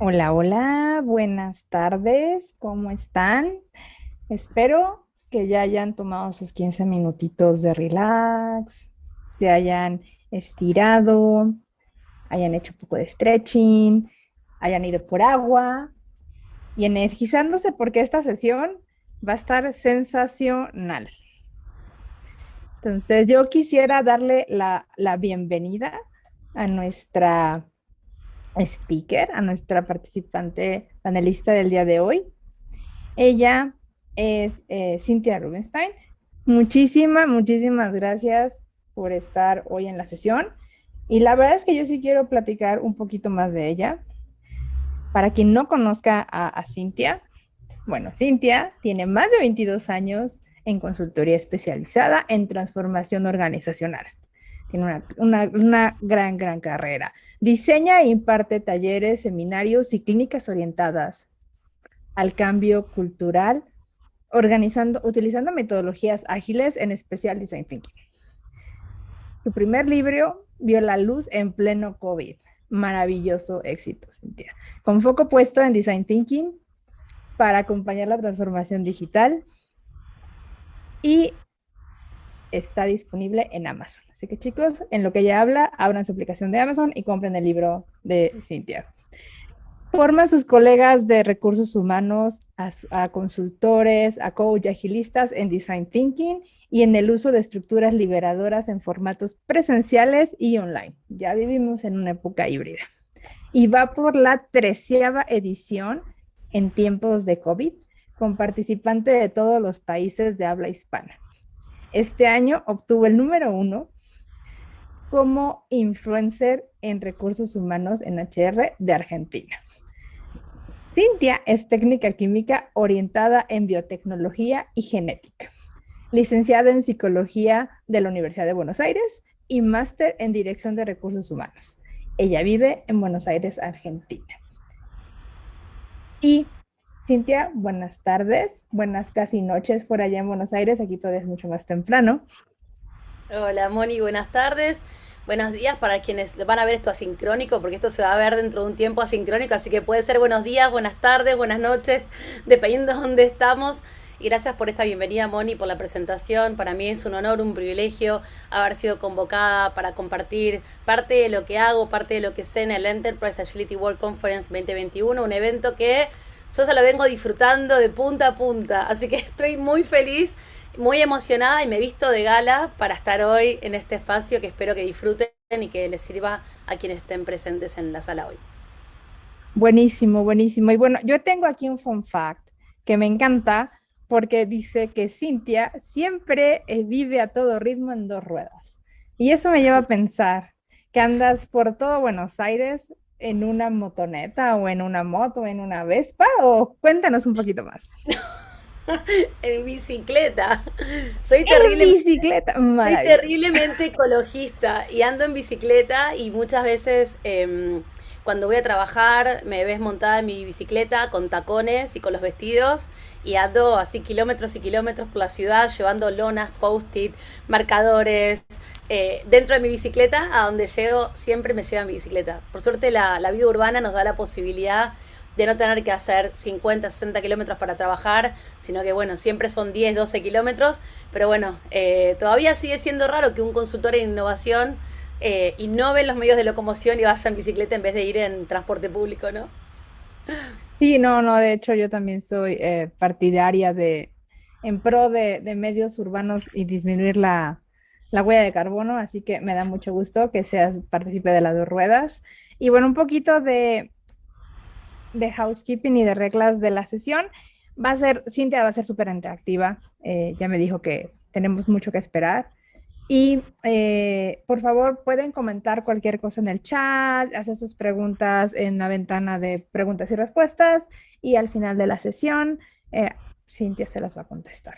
Hola, hola, buenas tardes, ¿cómo están? Espero que ya hayan tomado sus 15 minutitos de relax, se hayan estirado, hayan hecho un poco de stretching, hayan ido por agua y energizándose porque esta sesión va a estar sensacional. Entonces, yo quisiera darle la bienvenida a nuestra speaker, a nuestra participante panelista del día de hoy. Ella es Cintia Rubinstein. Muchísimas gracias por estar hoy en la sesión. Y la verdad es que yo sí quiero platicar un poquito más de ella. Para quien no conozca a Cintia, bueno, Cintia tiene más de 22 años en consultoría especializada en transformación organizacional. Tiene una gran carrera. Diseña e imparte talleres, seminarios y clínicas orientadas al cambio cultural utilizando metodologías ágiles, en especial Design Thinking. Su primer libro vio la luz en pleno COVID. Maravilloso éxito, Cintia. Con foco puesto en Design Thinking para acompañar la transformación digital y está disponible en Amazon. Así que chicos, en lo que ella habla, abran su aplicación de Amazon y compren el libro de Cintia. Forma a sus colegas de recursos humanos, a consultores, a coach agilistas en Design Thinking y en el uso de estructuras liberadoras en formatos presenciales y online. Ya vivimos en una época híbrida. Y va por la 13ª edición en tiempos de COVID, con participantes de todos los países de habla hispana. Este año obtuvo el número 1 como influencer en recursos humanos en HR de Argentina. Cintia es técnica química orientada en biotecnología y genética, licenciada en psicología de la Universidad de Buenos Aires y máster en dirección de recursos humanos. Ella vive en Buenos Aires, Argentina. Y Cintia, buenas tardes, buenas casi noches por allá en Buenos Aires, aquí todavía es mucho más temprano. Hola Moni, buenas tardes. Buenos días para quienes van a ver esto asincrónico, porque esto se va a ver dentro de un tiempo asincrónico, así que puede ser buenos días, buenas tardes, buenas noches, dependiendo de dónde estamos. Y gracias por esta bienvenida, Moni, por la presentación. Para mí es un honor, un privilegio haber sido convocada para compartir parte de lo que hago, parte de lo que sé en el Enterprise Agility World Conference 2021, un evento que yo ya lo vengo disfrutando de punta a punta, así que estoy muy feliz, muy emocionada y me he visto de gala para estar hoy en este espacio que espero que disfruten y que les sirva a quienes estén presentes en la sala hoy. Buenísimo, buenísimo. Y bueno, yo tengo aquí un fun fact que me encanta porque dice que Cintia siempre vive a todo ritmo en dos ruedas. Y eso me lleva a pensar que andas por todo Buenos Aires en una motoneta o en una moto, o en una Vespa, o cuéntanos un poquito más. En bicicleta. Soy En terrible, bicicleta, soy maravilloso. terriblemente ecologista y ando en bicicleta y muchas veces cuando voy a trabajar me ves montada en mi bicicleta con tacones y con los vestidos y ando así kilómetros y kilómetros por la ciudad llevando lonas, post-it, marcadores. Dentro de mi bicicleta, a donde llego, siempre me lleva mi bicicleta. Por suerte la vida urbana nos da la posibilidad de no tener que hacer 50, 60 kilómetros para trabajar, sino que bueno, siempre son 10, 12 kilómetros, pero bueno, todavía sigue siendo raro que un consultor en innovación innove los medios de locomoción y vaya en bicicleta en vez de ir en transporte público, ¿no? Sí, no, no, de hecho yo también soy partidaria en pro de medios urbanos y disminuir la huella de carbono, así que me da mucho gusto que seas partícipe de las dos ruedas. Y bueno, un poquito de housekeeping y de reglas de la sesión. Cintia va a ser súper interactiva, ya me dijo que tenemos mucho que esperar. Y por favor, pueden comentar cualquier cosa en el chat, hacer sus preguntas en la ventana de preguntas y respuestas y al final de la sesión, eh, Cintia se las va a contestar.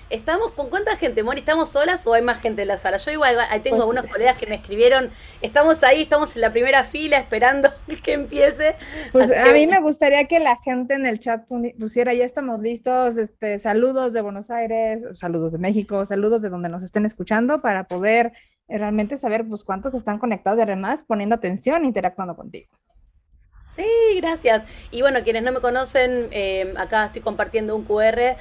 ¿Estamos con cuánta gente, Moni? ¿Estamos solas o hay más gente en la sala? Yo igual ahí tengo Pues, algunos colegas que me escribieron, estamos ahí, estamos en la primera fila esperando que empiece, pues así a que mí bueno. me gustaría que la gente en el chat pusiera, ya estamos listos, saludos de Buenos Aires, saludos de México, saludos de donde nos estén escuchando para poder realmente saber pues cuántos están conectados y además poniendo atención, interactuando contigo. Sí, gracias. Y bueno, quienes no me conocen, acá estoy compartiendo un QR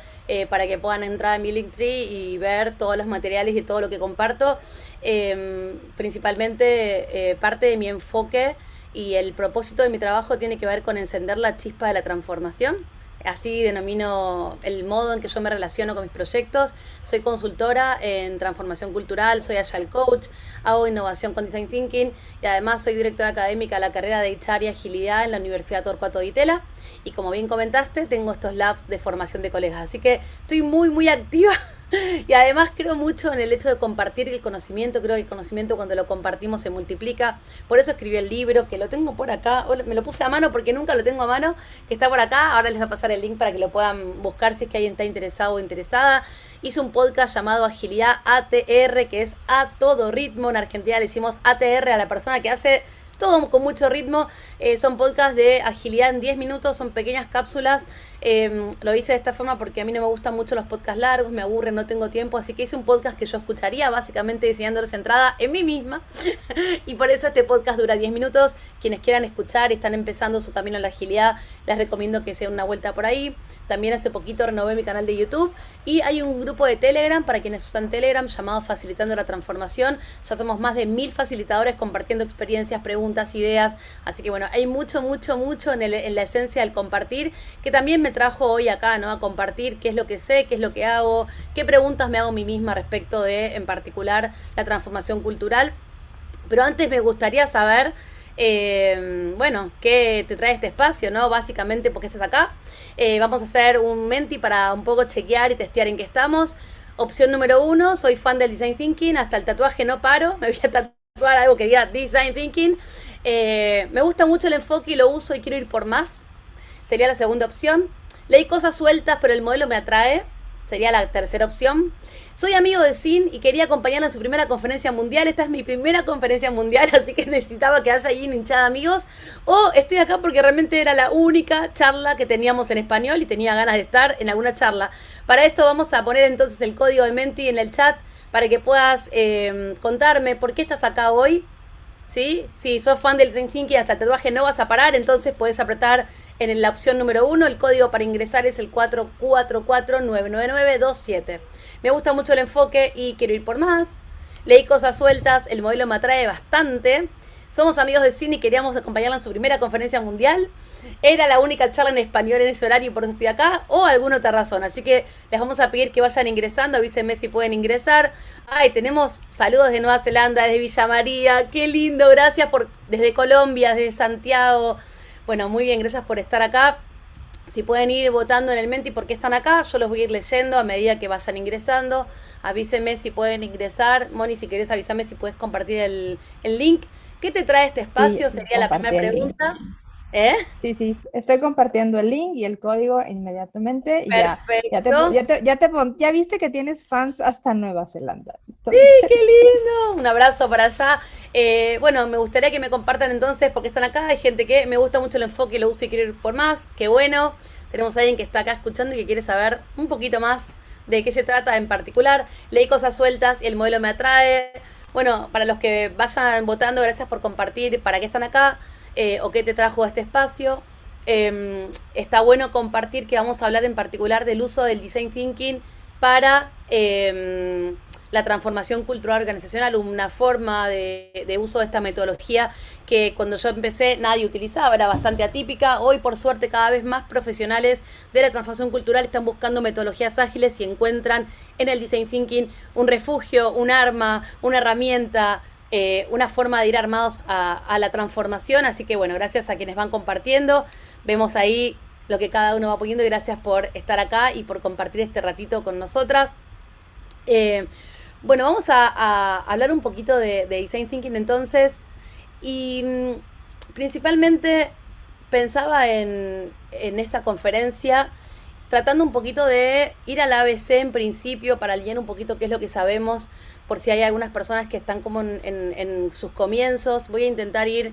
para que puedan entrar a mi Linktree y ver todos los materiales y todo lo que comparto. Principalmente parte de mi enfoque y el propósito de mi trabajo tiene que ver con encender la chispa de la transformación. Así denomino el modo en que yo me relaciono con mis proyectos. Soy consultora en transformación cultural, soy Agile Coach, hago innovación con Design Thinking y además soy directora académica de la carrera de HR y Agilidad en la Universidad Torcuato Di Tella. Y como bien comentaste, tengo estos labs de formación de colegas. Así que estoy muy, muy activa. Y además creo mucho en el hecho de compartir el conocimiento. Creo que el conocimiento cuando lo compartimos se multiplica. Por eso escribí el libro, que lo tengo por acá. Me lo puse a mano porque nunca lo tengo a mano, que está por acá. Ahora les voy a pasar el link para que lo puedan buscar si es que alguien está interesado o interesada. Hice un podcast llamado Agilidad ATR, que es a todo ritmo. En Argentina le decimos ATR a la persona que hace todo con mucho ritmo. Son podcasts de agilidad en 10 minutos, son pequeñas cápsulas. Lo hice de esta forma porque a mí no me gustan mucho los podcasts largos, me aburren, no tengo tiempo, así que hice un podcast que yo escucharía, básicamente diseñando centrada en mí misma. Y por eso este podcast dura 10 minutos. Quienes quieran escuchar y están empezando su camino en la agilidad, les recomiendo que se den una vuelta por ahí. También hace poquito renové mi canal de YouTube y hay un grupo de Telegram para quienes usan Telegram llamado Facilitando la Transformación. Ya somos más de 1000 facilitadores compartiendo experiencias, preguntas, ideas. Así que bueno, hay mucho en la esencia del compartir, que también me trajo hoy acá, ¿no? A compartir qué es lo que sé, qué es lo que hago, qué preguntas me hago a mí misma respecto de, en particular, la transformación cultural. Pero antes me gustaría saber, bueno, qué te trae este espacio, ¿no? Básicamente, porque estás acá. Vamos a hacer un menti para un poco chequear y testear en qué estamos. Opción número 1, soy fan del Design Thinking, hasta el tatuaje no paro, me voy a tatuar algo que diga Design Thinking. Me gusta mucho el enfoque y lo uso y quiero ir por más. Sería la segunda opción. Leí cosas sueltas, pero el modelo me atrae. Sería la tercera opción. Soy amigo de Sin y quería acompañarla en su primera conferencia mundial. Esta es mi primera conferencia mundial, así que necesitaba que haya ahí una hinchada de amigos. O estoy acá porque realmente era la única charla que teníamos en español y tenía ganas de estar en alguna charla. Para esto vamos a poner entonces el código de Menti en el chat para que puedas contarme por qué estás acá hoy. ¿Sí? Si sos fan del Design Thinking hasta el tatuaje no vas a parar, entonces puedes apretar en la opción número 1. El código para ingresar es el 444-99927. Me gusta mucho el enfoque y quiero ir por más. Leí cosas sueltas, el modelo me atrae bastante. Somos amigos de Cine y queríamos acompañarla en su primera conferencia mundial. Era la única charla en español en ese horario y por eso estoy acá, o alguna otra razón. Así que les vamos a pedir que vayan ingresando, avísenme si pueden ingresar. Ay, tenemos saludos de Nueva Zelanda, desde Villa María, qué lindo, gracias desde Colombia, desde Santiago. Bueno, muy bien, gracias por estar acá. Si pueden ir votando en el Menti por qué están acá, yo los voy a ir leyendo a medida que vayan ingresando. Avísenme si pueden ingresar. Moni, si querés avísame si puedes compartir el link. ¿Qué te trae este espacio? Sí, Sería la primera pregunta. ¿Eh? Sí, estoy compartiendo el link y el código inmediatamente y Perfecto. ya viste que tienes fans hasta Nueva Zelanda. Sí, Entonces, qué lindo. Un abrazo para allá. Bueno, me gustaría que me compartan entonces porque están acá. Hay gente que me gusta mucho el enfoque y lo uso y quiere ir por más. Qué bueno. Tenemos a alguien que está acá escuchando y que quiere saber un poquito más de qué se trata en particular. Leí cosas sueltas y el modelo me atrae. Bueno, para los que vayan votando, gracias por compartir para qué están acá. O qué te trajo a este espacio. Está bueno compartir que vamos a hablar en particular del uso del Design Thinking para la transformación cultural organizacional, una forma de uso de esta metodología que cuando yo empecé nadie utilizaba, era bastante atípica. Hoy, por suerte, cada vez más profesionales de la transformación cultural están buscando metodologías ágiles y encuentran en el Design Thinking un refugio, un arma, una herramienta, una forma de ir armados a la transformación. Así que bueno, gracias a quienes van compartiendo. Vemos ahí lo que cada uno va poniendo y gracias por estar acá y por compartir este ratito con nosotras. Bueno, vamos a hablar un poquito de Design Thinking entonces. Y principalmente pensaba en esta conferencia tratando un poquito de ir al ABC en principio para alinear un poquito qué es lo que sabemos, por si hay algunas personas que están como en sus comienzos. Voy a intentar ir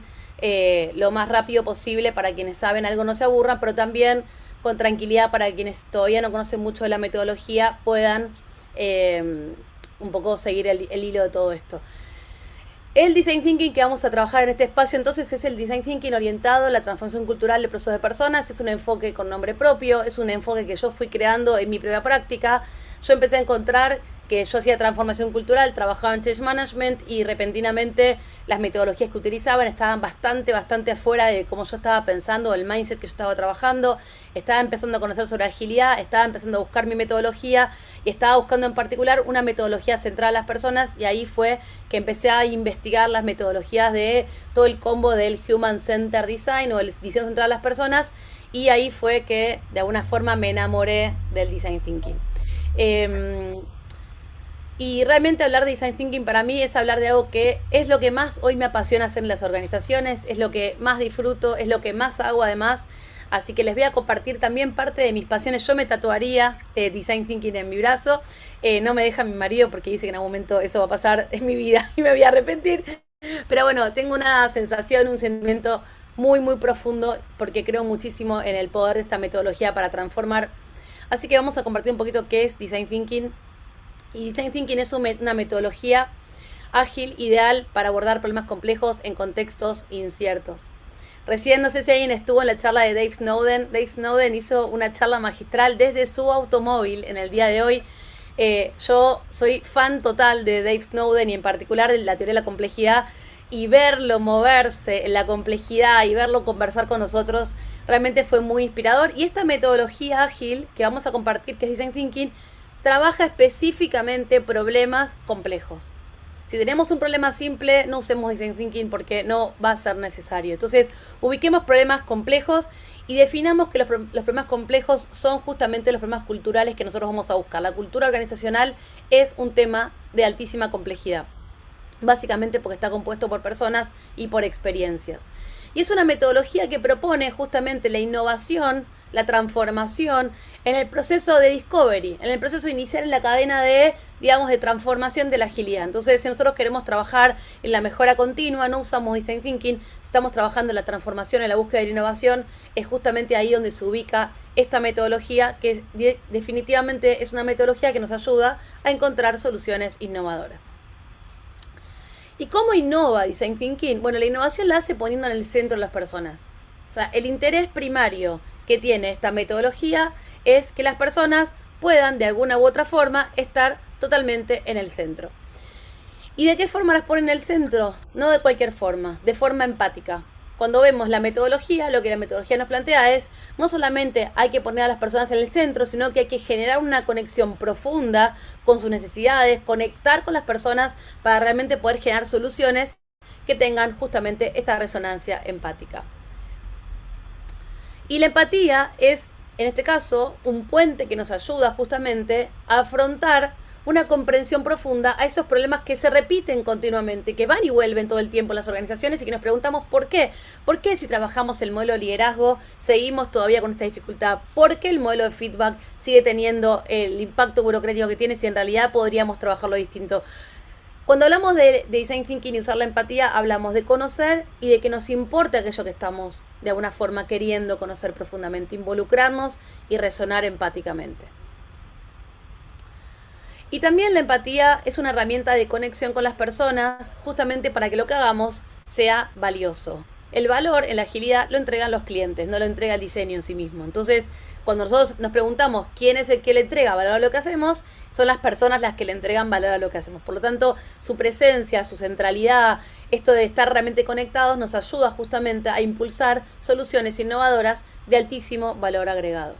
lo más rápido posible para quienes saben algo no se aburran, pero también con tranquilidad para quienes todavía no conocen mucho de la metodología puedan un poco seguir el hilo de todo esto. El design thinking que vamos a trabajar en este espacio entonces es el design thinking orientado a la transformación cultural de procesos de personas. Es un enfoque con nombre propio, es un enfoque que yo fui creando en mi propia práctica. Yo empecé a encontrar que yo hacía transformación cultural, trabajaba en change management y repentinamente las metodologías que utilizaban estaban bastante afuera de cómo yo estaba pensando, el mindset que yo estaba trabajando. Estaba empezando a conocer sobre agilidad, estaba empezando a buscar mi metodología y estaba buscando en particular una metodología centrada a las personas, y ahí fue que empecé a investigar las metodologías de todo el combo del Human Centered Design o el diseño centrado a las personas, y ahí fue que de alguna forma me enamoré del Design Thinking. Y realmente hablar de Design Thinking para mí es hablar de algo que es lo que más hoy me apasiona hacer en las organizaciones, es lo que más disfruto, es lo que más hago además. Así que les voy a compartir también parte de mis pasiones. Yo me tatuaría Design Thinking en mi brazo. No me deja mi marido porque dice que en algún momento eso va a pasar en mi vida y me voy a arrepentir. Pero bueno, tengo una sensación, un sentimiento muy profundo porque creo muchísimo en el poder de esta metodología para transformar. Así que vamos a compartir un poquito qué es Design Thinking. Y Design Thinking es una metodología ágil, ideal para abordar problemas complejos en contextos inciertos. Recién, no sé si alguien estuvo en la charla de Dave Snowden. Dave Snowden hizo una charla magistral desde su automóvil en el día de hoy. Yo soy fan total de Dave Snowden y en particular de la teoría de la complejidad, y verlo moverse en la complejidad y verlo conversar con nosotros realmente fue muy inspirador. Y esta metodología ágil que vamos a compartir, que es Design Thinking, trabaja específicamente problemas complejos. Si tenemos un problema simple, no usemos Design Thinking porque no va a ser necesario. Entonces, ubiquemos problemas complejos y definamos que los problemas complejos son justamente los problemas culturales que nosotros vamos a buscar. La cultura organizacional es un tema de altísima complejidad, básicamente porque está compuesto por personas y por experiencias. Y es una metodología que propone justamente la innovación, la transformación en el proceso de discovery, en el proceso inicial en la cadena de, digamos, de transformación de la agilidad. Entonces, si nosotros queremos trabajar en la mejora continua, no usamos Design Thinking. Si estamos trabajando en la transformación, en la búsqueda de la innovación, es justamente ahí donde se ubica esta metodología, que definitivamente es una metodología que nos ayuda a encontrar soluciones innovadoras. ¿Y cómo innova Design Thinking? Bueno, la innovación la hace poniendo en el centro a las personas. O sea, el interés primario que tiene esta metodología es que las personas puedan de alguna u otra forma estar totalmente en el centro. ¿Y de qué forma las pone en el centro? No de cualquier forma, de forma empática. Cuando vemos la metodología, lo que la metodología nos plantea es, no solamente hay que poner a las personas en el centro, sino que hay que generar una conexión profunda con sus necesidades, conectar con las personas para realmente poder generar soluciones que tengan justamente esta resonancia empática. Y la empatía es, en este caso, un puente que nos ayuda justamente a afrontar una comprensión profunda a esos problemas que se repiten continuamente, que van y vuelven todo el tiempo en las organizaciones y que nos preguntamos ¿por qué? ¿Por qué si trabajamos el modelo de liderazgo seguimos todavía con esta dificultad? ¿Por qué el modelo de feedback sigue teniendo el impacto burocrático que tiene si en realidad podríamos trabajarlo distinto? Cuando hablamos de Design Thinking y usar la empatía, hablamos de conocer y de que nos importe aquello que estamos de alguna forma queriendo conocer profundamente, involucrarnos y resonar empáticamente. Y también la empatía es una herramienta de conexión con las personas, justamente para que lo que hagamos sea valioso. El valor en la agilidad lo entregan los clientes, no lo entrega el diseño en sí mismo. Entonces, cuando nosotros nos preguntamos quién es el que le entrega valor a lo que hacemos, son las personas las que le entregan valor a lo que hacemos. Por lo tanto, su presencia, su centralidad, esto de estar realmente conectados nos ayuda justamente a impulsar soluciones innovadoras de altísimo valor agregado.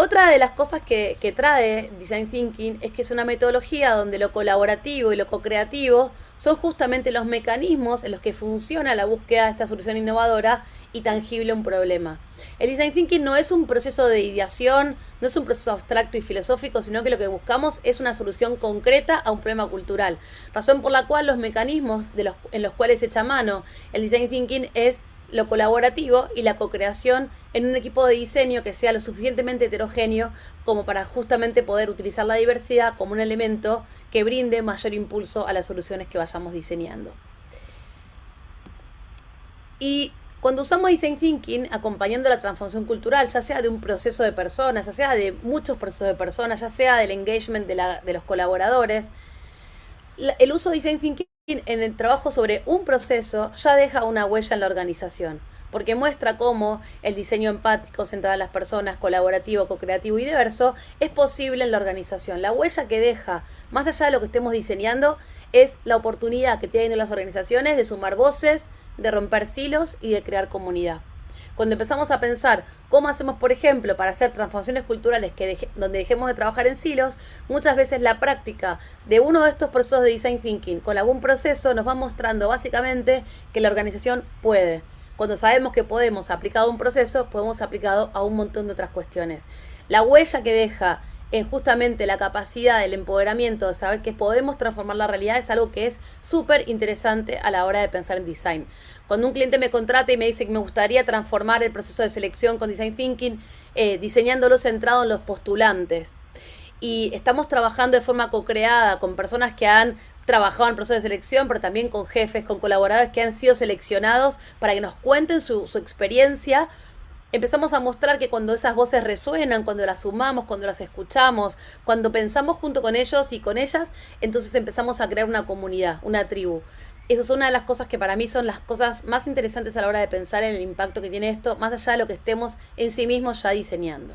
Otra de las cosas que trae Design Thinking es que es una metodología donde lo colaborativo y lo co-creativo son justamente los mecanismos en los que funciona la búsqueda de esta solución innovadora y tangible a un problema. El Design Thinking no es un proceso de ideación, no es un proceso abstracto y filosófico, sino que lo que buscamos es una solución concreta a un problema cultural. Razón por la cual los mecanismos en los cuales se echa mano el Design Thinking es lo colaborativo y la co-creación en un equipo de diseño que sea lo suficientemente heterogéneo como para justamente poder utilizar la diversidad como un elemento que brinde mayor impulso a las soluciones que vayamos diseñando. Y cuando usamos Design Thinking acompañando la transformación cultural, ya sea de un proceso de personas, ya sea de muchos procesos de personas, ya sea del engagement de los colaboradores, el uso de Design Thinking en el trabajo sobre un proceso ya deja una huella en la organización, porque muestra cómo el diseño empático, centrado en las personas, colaborativo, co-creativo y diverso, es posible en la organización. La huella que deja, más allá de lo que estemos diseñando, es la oportunidad que tienen las organizaciones de sumar voces, de romper silos y de crear comunidad. Cuando empezamos a pensar cómo hacemos, por ejemplo, para hacer transformaciones culturales donde dejemos de trabajar en silos, muchas veces la práctica de uno de estos procesos de Design Thinking con algún proceso nos va mostrando básicamente que la organización puede. Cuando sabemos que podemos, aplicado a un proceso, podemos aplicado a un montón de otras cuestiones. La huella que deja en justamente la capacidad del empoderamiento, de saber que podemos transformar la realidad, es algo que es súper interesante a la hora de pensar en design. Cuando un cliente me contrata y me dice que me gustaría transformar el proceso de selección con Design Thinking, diseñándolo centrado en los postulantes, y estamos trabajando de forma co-creada con personas que han trabajado en proceso de selección, pero también con jefes, con colaboradores que han sido seleccionados para que nos cuenten su experiencia, empezamos a mostrar que cuando esas voces resuenan, cuando las sumamos, cuando las escuchamos, cuando pensamos junto con ellos y con ellas, entonces empezamos a crear una comunidad, una tribu. Eso es una de las cosas que para mí son las cosas más interesantes a la hora de pensar en el impacto que tiene esto, más allá de lo que estemos en sí mismos ya diseñando.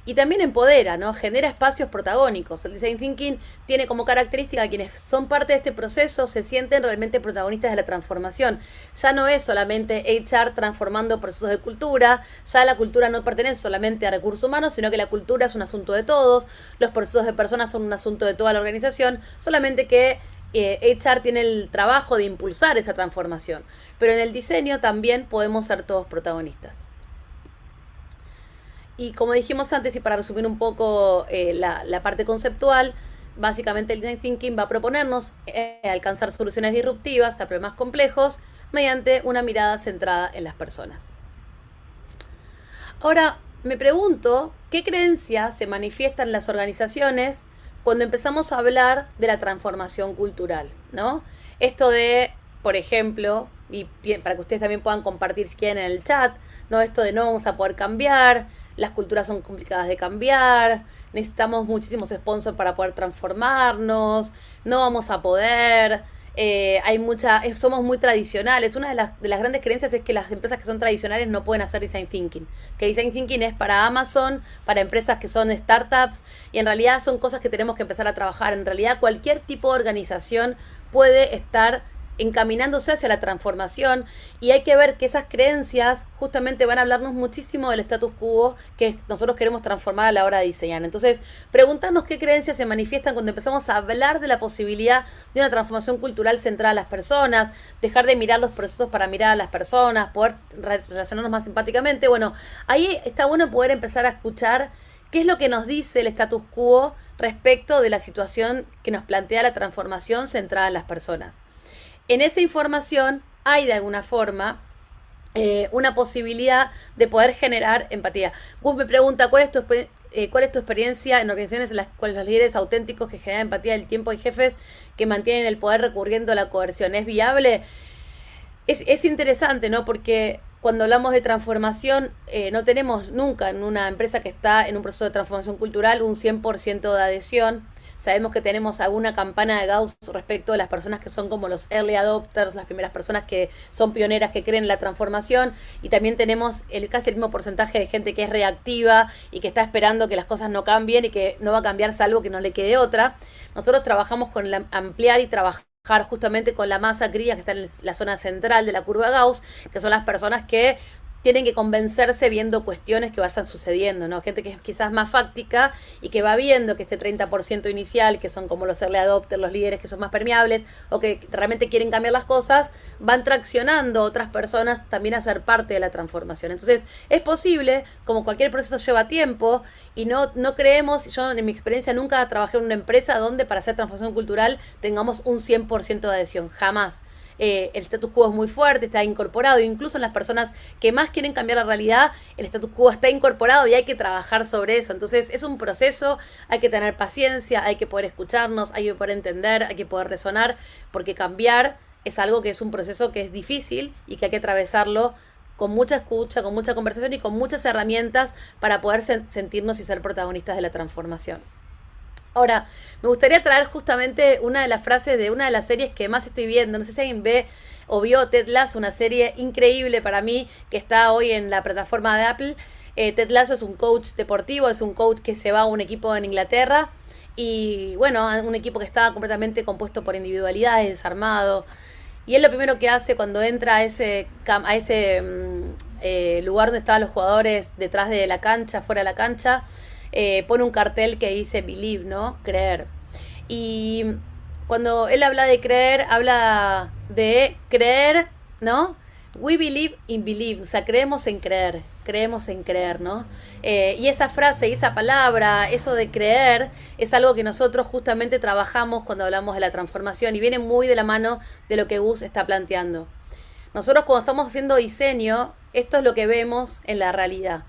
Y también empodera, ¿no? Genera espacios protagónicos. El Design Thinking tiene como característica que quienes son parte de este proceso se sienten realmente protagonistas de la transformación. Ya no es solamente HR transformando procesos de cultura, ya la cultura no pertenece solamente a recursos humanos, sino que la cultura es un asunto de todos, los procesos de personas son un asunto de toda la organización, solamente que HR tiene el trabajo de impulsar esa transformación. Pero en el diseño también podemos ser todos protagonistas. Y como dijimos antes, y para resumir un poco la parte conceptual, básicamente el Design Thinking va a proponernos alcanzar soluciones disruptivas a problemas complejos mediante una mirada centrada en las personas. Ahora, me pregunto, ¿qué creencias se manifiestan en las organizaciones cuando empezamos a hablar de la transformación cultural, ¿no? Esto de, por ejemplo, y para que ustedes también puedan compartir si quieren en el chat, ¿no? Esto de no vamos a poder cambiar, las culturas son complicadas de cambiar, necesitamos muchísimos sponsors para poder transformarnos, no vamos a poder, somos muy tradicionales. Una de las grandes creencias es que las empresas que son tradicionales no pueden hacer Design Thinking, que Design Thinking es para Amazon, para empresas que son startups, y en realidad son cosas que tenemos que empezar a trabajar. En realidad cualquier tipo de organización puede estar encaminándose hacia la transformación, y hay que ver que esas creencias justamente van a hablarnos muchísimo del status quo que nosotros queremos transformar a la hora de diseñar. Entonces, preguntarnos qué creencias se manifiestan cuando empezamos a hablar de la posibilidad de una transformación cultural centrada a las personas, dejar de mirar los procesos para mirar a las personas, poder relacionarnos más empáticamente. Bueno, ahí está bueno poder empezar a escuchar qué es lo que nos dice el status quo respecto de la situación que nos plantea la transformación centrada en las personas. En esa información hay de alguna forma una posibilidad de poder generar empatía. Gus me pregunta, ¿cuál es tu experiencia en organizaciones en las cuales los líderes auténticos que generan empatía del tiempo y jefes que mantienen el poder recurriendo a la coerción? ¿Es viable? Es interesante, ¿no? Porque cuando hablamos de transformación, no tenemos nunca en una empresa que está en un proceso de transformación cultural un 100% de adhesión. Sabemos que tenemos alguna campana de Gauss respecto a las personas que son como los early adopters, las primeras personas que son pioneras, que creen en la transformación, y también tenemos casi el mismo porcentaje de gente que es reactiva y que está esperando que las cosas no cambien y que no va a cambiar salvo que no le quede otra. Nosotros trabajamos con ampliar y trabajar justamente con la masa cría que está en la zona central de la curva Gauss, que son las personas que tienen que convencerse viendo cuestiones que vayan sucediendo, ¿no? Gente que es quizás más fáctica y que va viendo que este 30% inicial, que son como los early adopters, los líderes que son más permeables o que realmente quieren cambiar las cosas, van traccionando a otras personas también a ser parte de la transformación. Entonces, es posible, como cualquier proceso lleva tiempo, y no creemos, yo en mi experiencia nunca trabajé en una empresa donde para hacer transformación cultural tengamos un 100% de adhesión, jamás. El status quo es muy fuerte, está incorporado, incluso en las personas que más quieren cambiar la realidad, el status quo está incorporado y hay que trabajar sobre eso. Entonces es un proceso, hay que tener paciencia, hay que poder escucharnos, hay que poder entender, hay que poder resonar, porque cambiar es algo que es un proceso que es difícil y que hay que atravesarlo con mucha escucha, con mucha conversación y con muchas herramientas para poder sentirnos y ser protagonistas de la transformación. Ahora, me gustaría traer justamente una de las frases de una de las series que más estoy viendo. No sé si alguien ve o vio Ted Lasso, una serie increíble para mí que está hoy en la plataforma de Apple. Ted Lasso es un coach deportivo, es un coach que se va a un equipo en Inglaterra y bueno, un equipo que estaba completamente compuesto por individualidades, desarmado. Y él lo primero que hace cuando entra a ese lugar donde estaban los jugadores detrás de la cancha, fuera de la cancha, pone un cartel que dice believe, ¿no? Creer. Y cuando él habla de creer, habla de creer, ¿no? We believe in believe, o sea, creemos en creer, ¿no? Y esa frase y esa palabra, eso de creer, es algo que nosotros justamente trabajamos cuando hablamos de la transformación y viene muy de la mano de lo que Gus está planteando. Nosotros cuando estamos haciendo diseño, esto es lo que vemos en la realidad.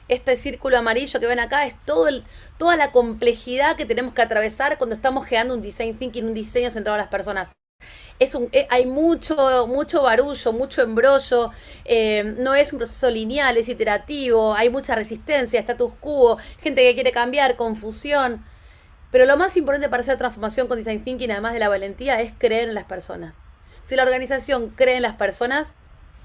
Este círculo amarillo que ven acá es toda la complejidad que tenemos que atravesar cuando estamos creando un design thinking, un diseño centrado en las personas. Hay mucho barullo, mucho embrollo, no es un proceso lineal, es iterativo, hay mucha resistencia, status quo, gente que quiere cambiar, confusión. Pero lo más importante para hacer transformación con design thinking, además de la valentía, es creer en las personas. Si la organización cree en las personas,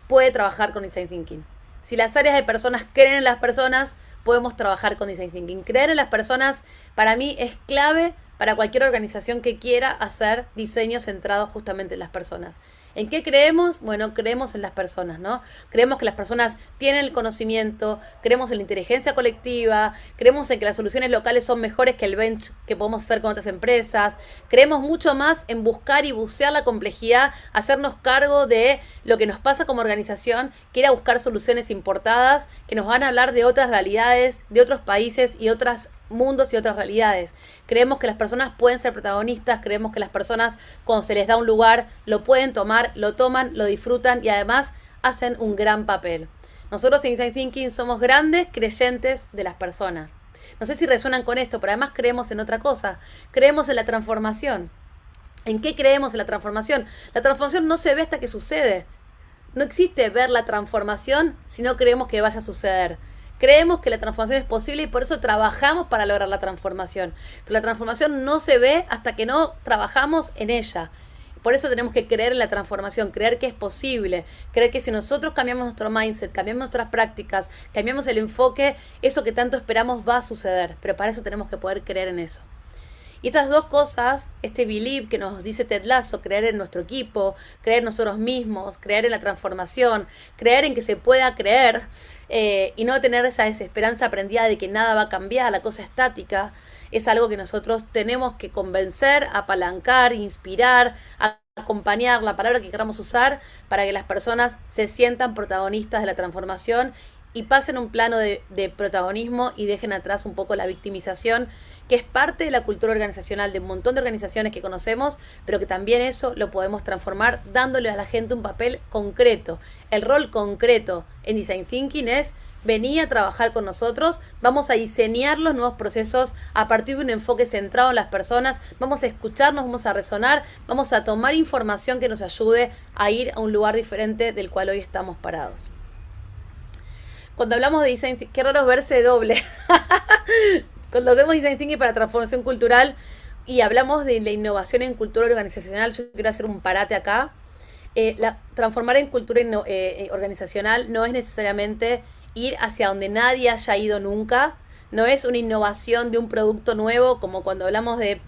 puede trabajar con design thinking. Si las áreas de personas creen en las personas, podemos trabajar con design thinking. Creer en las personas para mí es clave para cualquier organización que quiera hacer diseño centrado justamente en las personas. ¿En qué creemos? Bueno, creemos en las personas, ¿no? Creemos que las personas tienen el conocimiento, creemos en la inteligencia colectiva, creemos en que las soluciones locales son mejores que el bench que podemos hacer con otras empresas, creemos mucho más en buscar y bucear la complejidad, hacernos cargo de lo que nos pasa como organización, que ir a buscar soluciones importadas que nos van a hablar de otras realidades, de otros países y otros mundos y otras realidades. Creemos que las personas pueden ser protagonistas, creemos que las personas cuando se les da un lugar lo pueden tomar, lo toman, lo disfrutan y además hacen un gran papel. Nosotros en Design Thinking somos grandes creyentes de las personas. No sé si resuenan con esto, pero además creemos en otra cosa. Creemos en la transformación. ¿En qué creemos en la transformación? La transformación no se ve hasta que sucede. No existe ver la transformación si no creemos que vaya a suceder. Creemos que la transformación es posible y por eso trabajamos para lograr la transformación. Pero la transformación no se ve hasta que no trabajamos en ella. Por eso tenemos que creer en la transformación, creer que es posible, creer que si nosotros cambiamos nuestro mindset, cambiamos nuestras prácticas, cambiamos el enfoque, eso que tanto esperamos va a suceder. Pero para eso tenemos que poder creer en eso. Y estas dos cosas, este believe que nos dice Ted Lasso, creer en nuestro equipo, creer en nosotros mismos, creer en la transformación, creer en que se pueda creer y no tener esa desesperanza aprendida de que nada va a cambiar, la cosa estática, es algo que nosotros tenemos que convencer, apalancar, inspirar, acompañar, la palabra que queramos usar, para que las personas se sientan protagonistas de la transformación y pasen un plano de protagonismo y dejen atrás un poco la victimización, que es parte de la cultura organizacional de un montón de organizaciones que conocemos, pero que también eso lo podemos transformar dándole a la gente un papel concreto. El rol concreto en Design Thinking es: vení a trabajar con nosotros, vamos a diseñar los nuevos procesos a partir de un enfoque centrado en las personas, vamos a escucharnos, vamos a resonar, vamos a tomar información que nos ayude a ir a un lugar diferente del cual hoy estamos parados. Cuando hablamos de Design Thinking, qué raro verse doble. Cuando hacemos Design Thinking para transformación cultural y hablamos de la innovación en cultura organizacional, yo quiero hacer un parate acá. Transformar en cultura organizacional no es necesariamente ir hacia donde nadie haya ido nunca. No es una innovación de un producto nuevo, como cuando hablamos de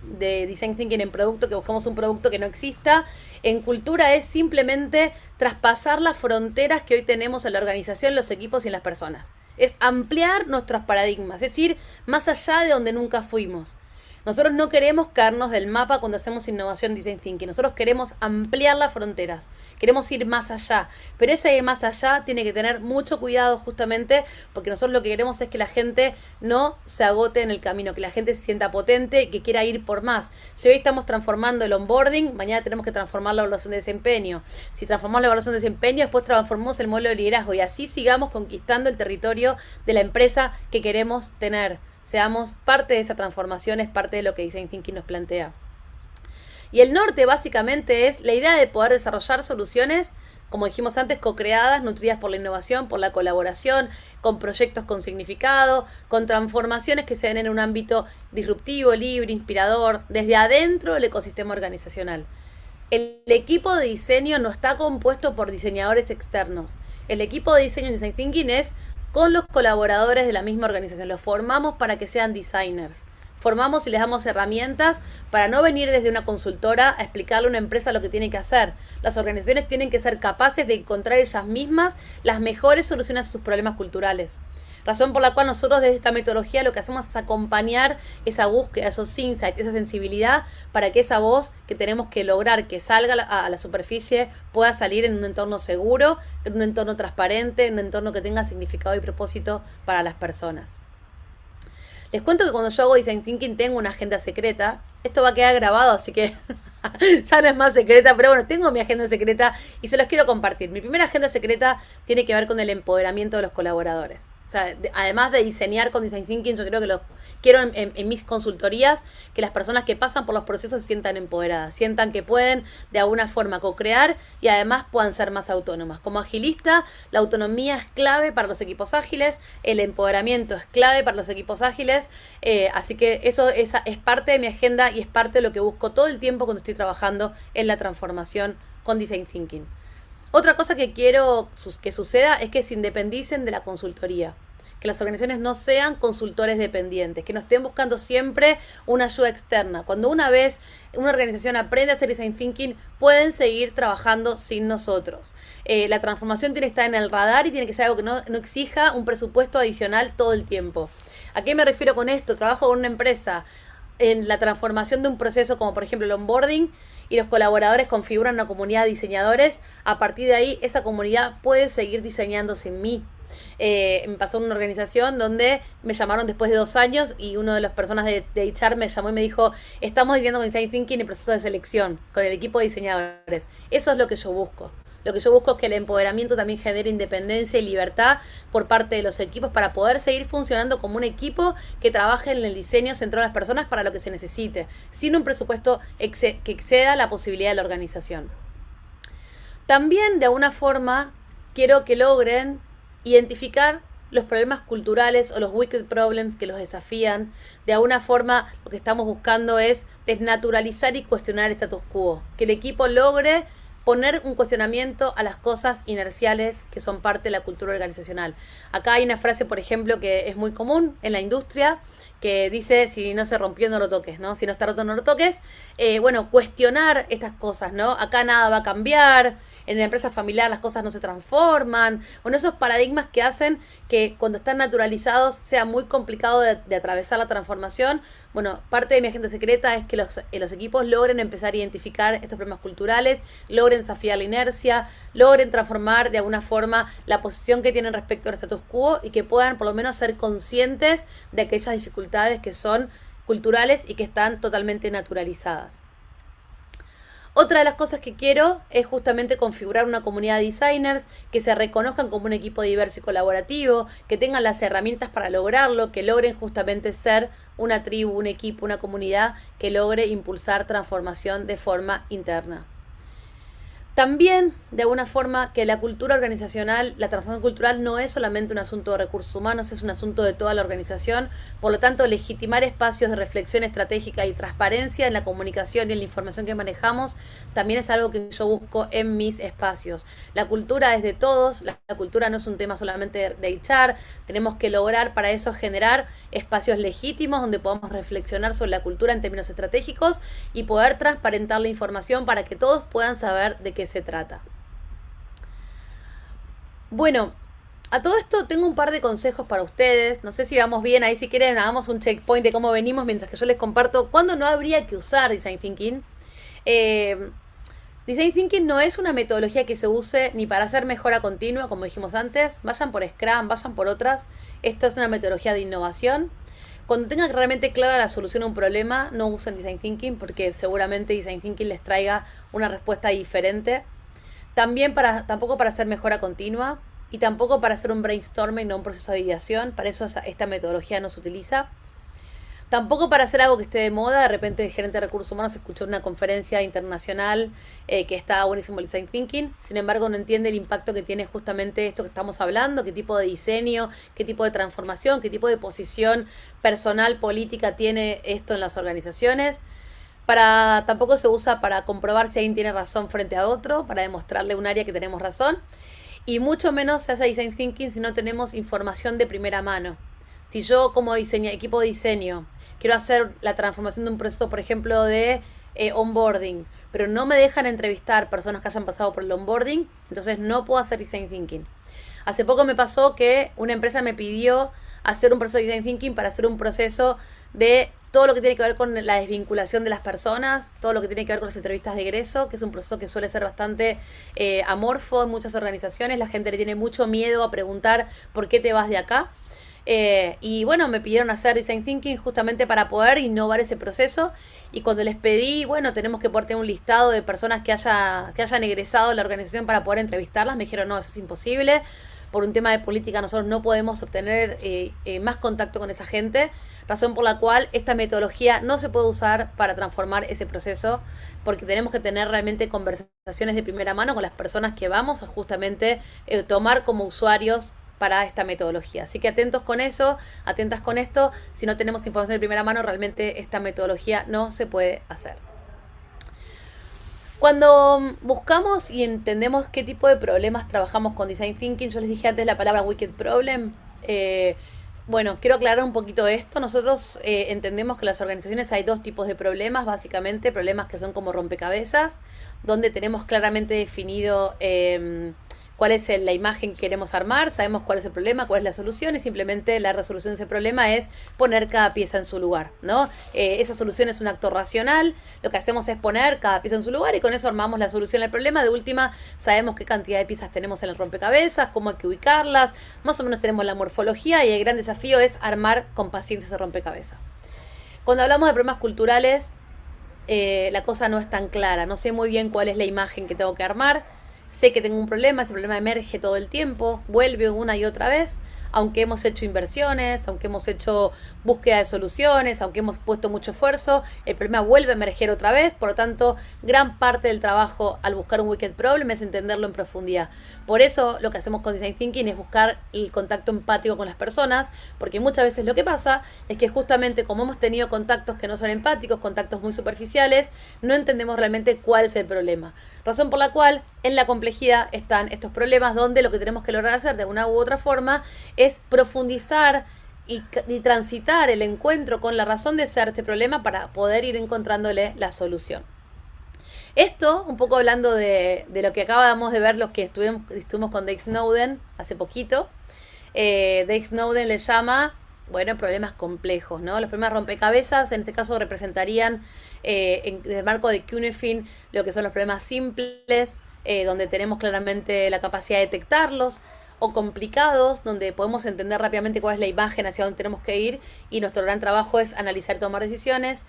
Design Thinking en producto, que buscamos un producto que no exista. En cultura es simplemente traspasar las fronteras que hoy tenemos en la organización, los equipos y en las personas. Es ampliar nuestros paradigmas, es ir más allá de donde nunca fuimos. Nosotros no queremos caernos del mapa cuando hacemos innovación Design Thinking. Nosotros queremos ampliar las fronteras, queremos ir más allá. Pero ese ir más allá tiene que tener mucho cuidado justamente porque nosotros lo que queremos es que la gente no se agote en el camino, que la gente se sienta potente y que quiera ir por más. Si hoy estamos transformando el onboarding, mañana tenemos que transformar la evaluación de desempeño. Si transformamos la evaluación de desempeño, después transformamos el modelo de liderazgo y así sigamos conquistando el territorio de la empresa que queremos tener. Seamos parte de esa transformación, es parte de lo que Design Thinking nos plantea. Y el norte básicamente es la idea de poder desarrollar soluciones, como dijimos antes, co-creadas, nutridas por la innovación, por la colaboración, con proyectos con significado, con transformaciones que se den en un ámbito disruptivo, libre, inspirador, desde adentro del ecosistema organizacional. El equipo de diseño no está compuesto por diseñadores externos. El equipo de diseño en Design Thinking es con los colaboradores de la misma organización. Los formamos para que sean designers. Formamos y les damos herramientas para no venir desde una consultora a explicarle a una empresa lo que tiene que hacer. Las organizaciones tienen que ser capaces de encontrar ellas mismas las mejores soluciones a sus problemas culturales. Razón por la cual nosotros desde esta metodología lo que hacemos es acompañar esa búsqueda, esos insights, esa sensibilidad para que esa voz que tenemos que lograr que salga a la superficie pueda salir en un entorno seguro, en un entorno transparente, en un entorno que tenga significado y propósito para las personas. Les cuento que cuando yo hago Design Thinking tengo una agenda secreta. Esto va a quedar grabado, así que ya no es más secreta, pero bueno, tengo mi agenda secreta y se los quiero compartir. Mi primera agenda secreta tiene que ver con el empoderamiento de los colaboradores. O sea, además de diseñar con Design Thinking, yo creo que lo quiero en mis consultorías, que las personas que pasan por los procesos se sientan empoderadas, sientan que pueden de alguna forma co-crear y además puedan ser más autónomas. Como agilista, la autonomía es clave para los equipos ágiles, el empoderamiento es clave para los equipos ágiles, así que eso es parte de mi agenda y es parte de lo que busco todo el tiempo cuando estoy trabajando en la transformación con Design Thinking. Otra cosa que quiero que suceda es que se independicen de la consultoría, que las organizaciones no sean consultores dependientes, que no estén buscando siempre una ayuda externa. Cuando una vez una organización aprende a hacer Design Thinking, pueden seguir trabajando sin nosotros. La transformación tiene que estar en el radar y tiene que ser algo que no exija un presupuesto adicional todo el tiempo. ¿A qué me refiero con esto? Trabajo con una empresa en la transformación de un proceso como por ejemplo el onboarding, y los colaboradores configuran una comunidad de diseñadores. A partir de ahí, esa comunidad puede seguir diseñando sin mí. Me pasó en una organización donde me llamaron después de 2 años y una de las personas de HR me llamó y me dijo: estamos lidiando con Design Thinking en proceso de selección, con el equipo de diseñadores. Eso es lo que yo busco. Lo que yo busco es que el empoderamiento también genere independencia y libertad por parte de los equipos para poder seguir funcionando como un equipo que trabaje en el diseño centrado en las personas para lo que se necesite, sin un presupuesto que exceda la posibilidad de la organización. También, de alguna forma, quiero que logren identificar los problemas culturales o los wicked problems que los desafían. De alguna forma, lo que estamos buscando es desnaturalizar y cuestionar el status quo. Que el equipo logre poner un cuestionamiento a las cosas inerciales que son parte de la cultura organizacional. Acá hay una frase, por ejemplo, que es muy común en la industria, que dice: si no se rompió, no lo toques, ¿no? Si no está roto, no lo toques. Bueno, cuestionar estas cosas, ¿no? Acá nada va a cambiar. En la empresa familiar las cosas no se transforman. Bueno, esos paradigmas que hacen que cuando están naturalizados sea muy complicado de atravesar la transformación. Bueno, parte de mi agenda secreta es que los equipos logren empezar a identificar estos problemas culturales, logren desafiar la inercia, logren transformar de alguna forma la posición que tienen respecto al status quo y que puedan por lo menos ser conscientes de aquellas dificultades que son culturales y que están totalmente naturalizadas. Otra de las cosas que quiero es justamente configurar una comunidad de designers que se reconozcan como un equipo diverso y colaborativo, que tengan las herramientas para lograrlo, que logren justamente ser una tribu, un equipo, una comunidad que logre impulsar transformación de forma interna. También, de alguna forma, que la cultura organizacional, la transformación cultural no es solamente un asunto de recursos humanos, es un asunto de toda la organización. Por lo tanto, legitimar espacios de reflexión estratégica y transparencia en la comunicación y en la información que manejamos también es algo que yo busco en mis espacios. La cultura es de todos, la cultura no es un tema solamente de HR. Tenemos que lograr para eso generar espacios legítimos donde podamos reflexionar sobre la cultura en términos estratégicos y poder transparentar la información para que todos puedan saber de qué se trata. Bueno, a todo esto tengo un par de consejos para ustedes. No sé si vamos bien ahí. Si quieren, hagamos un checkpoint de cómo venimos mientras que yo les comparto cuándo no habría que usar Design Thinking. Design Thinking no es una metodología que se use ni para hacer mejora continua, como dijimos antes. Vayan por Scrum, vayan por otras. Esto es una metodología de innovación. Cuando tengan realmente clara la solución a un problema, no usen Design Thinking porque seguramente Design Thinking les traiga una respuesta diferente. Tampoco para hacer mejora continua y tampoco para hacer un brainstorming, no un proceso de ideación. Para eso esta metodología no se utiliza. Tampoco para hacer algo que esté de moda. De repente el gerente de recursos humanos escuchó una conferencia internacional que está buenísimo el design thinking. Sin embargo, no entiende el impacto que tiene justamente esto que estamos hablando, qué tipo de diseño, qué tipo de transformación, qué tipo de posición personal, política tiene esto en las organizaciones. Tampoco se usa para comprobar si alguien tiene razón frente a otro, para demostrarle un área que tenemos razón. Y mucho menos se hace design thinking si no tenemos información de primera mano. Si yo como equipo de diseño quiero hacer la transformación de un proceso, por ejemplo, de onboarding, pero no me dejan entrevistar personas que hayan pasado por el onboarding, entonces no puedo hacer design thinking. Hace poco me pasó que una empresa me pidió hacer un proceso de design thinking para hacer un proceso de todo lo que tiene que ver con la desvinculación de las personas, todo lo que tiene que ver con las entrevistas de egreso, que es un proceso que suele ser bastante amorfo en muchas organizaciones. La gente le tiene mucho miedo a preguntar por qué te vas de acá. Y bueno, me pidieron hacer design thinking justamente para poder innovar ese proceso. Y cuando les pedí, bueno, tenemos que poner un listado de personas que hayan egresado de la organización para poder entrevistarlas, me dijeron, no, eso es imposible. Por un tema de política nosotros no podemos obtener más contacto con esa gente, razón por la cual esta metodología no se puede usar para transformar ese proceso, porque tenemos que tener realmente conversaciones de primera mano con las personas que vamos a justamente tomar como usuarios para esta metodología. Así que atentos con eso, atentas con esto. Si no tenemos información de primera mano, realmente esta metodología no se puede hacer. Cuando buscamos y entendemos qué tipo de problemas trabajamos con Design Thinking, yo les dije antes la palabra Wicked Problem. Bueno, quiero aclarar un poquito esto. Nosotros entendemos que en las organizaciones hay dos tipos de problemas, básicamente. Problemas que son como rompecabezas, donde tenemos claramente definido cuál es la imagen que queremos armar, sabemos cuál es el problema, cuál es la solución, y simplemente la resolución de ese problema es poner cada pieza en su lugar, ¿no? Esa solución es un acto racional, lo que hacemos es poner cada pieza en su lugar y con eso armamos la solución al problema. De última, sabemos qué cantidad de piezas tenemos en el rompecabezas, cómo hay que ubicarlas, más o menos tenemos la morfología y el gran desafío es armar con paciencia ese rompecabezas. Cuando hablamos de problemas culturales, la cosa no es tan clara, no sé muy bien cuál es la imagen que tengo que armar. Sé que tengo un problema, ese problema emerge todo el tiempo, vuelve una y otra vez, aunque hemos hecho inversiones, aunque hemos hecho búsqueda de soluciones, aunque hemos puesto mucho esfuerzo, el problema vuelve a emerger otra vez. Por lo tanto, gran parte del trabajo al buscar un wicked problem es entenderlo en profundidad. Por eso lo que hacemos con Design Thinking es buscar el contacto empático con las personas, porque muchas veces lo que pasa es que justamente como hemos tenido contactos que no son empáticos, contactos muy superficiales, no entendemos realmente cuál es el problema. Razón por la cual en la complejidad están estos problemas donde lo que tenemos que lograr hacer de una u otra forma es profundizar y transitar el encuentro con la razón de ser de este problema para poder ir encontrándole la solución. Esto, un poco hablando de lo que acabamos de ver los que estuvimos con Dave Snowden hace poquito. Dave Snowden le llama, bueno, problemas complejos, ¿no? Los problemas rompecabezas, en este caso representarían, en el marco de Cunefin, lo que son los problemas simples, donde tenemos claramente la capacidad de detectarlos, o complicados, donde podemos entender rápidamente cuál es la imagen hacia dónde tenemos que ir y nuestro gran trabajo es analizar y tomar decisiones.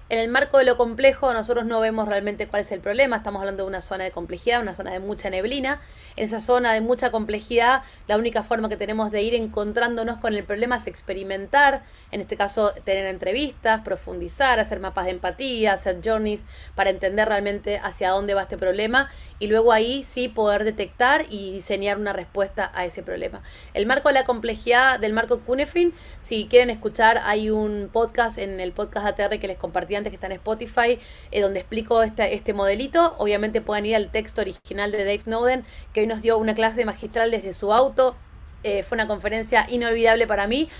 En el marco de lo complejo nosotros no vemos realmente cuál es el problema, estamos hablando de una zona de complejidad, una zona de mucha neblina. En esa zona de mucha complejidad la única forma que tenemos de ir encontrándonos con el problema es experimentar, en este caso tener entrevistas, profundizar, hacer mapas de empatía, hacer journeys para entender realmente hacia dónde va este problema y luego ahí sí poder detectar y diseñar una respuesta a ese problema. El marco de la complejidad del marco Cunefin, si quieren escuchar, hay un podcast en el podcast ATR que les compartí antes que está en Spotify, donde explico este modelito. Obviamente pueden ir al texto original de Dave Snowden, que hoy nos dio una clase magistral desde su auto. Fue una conferencia inolvidable para mí.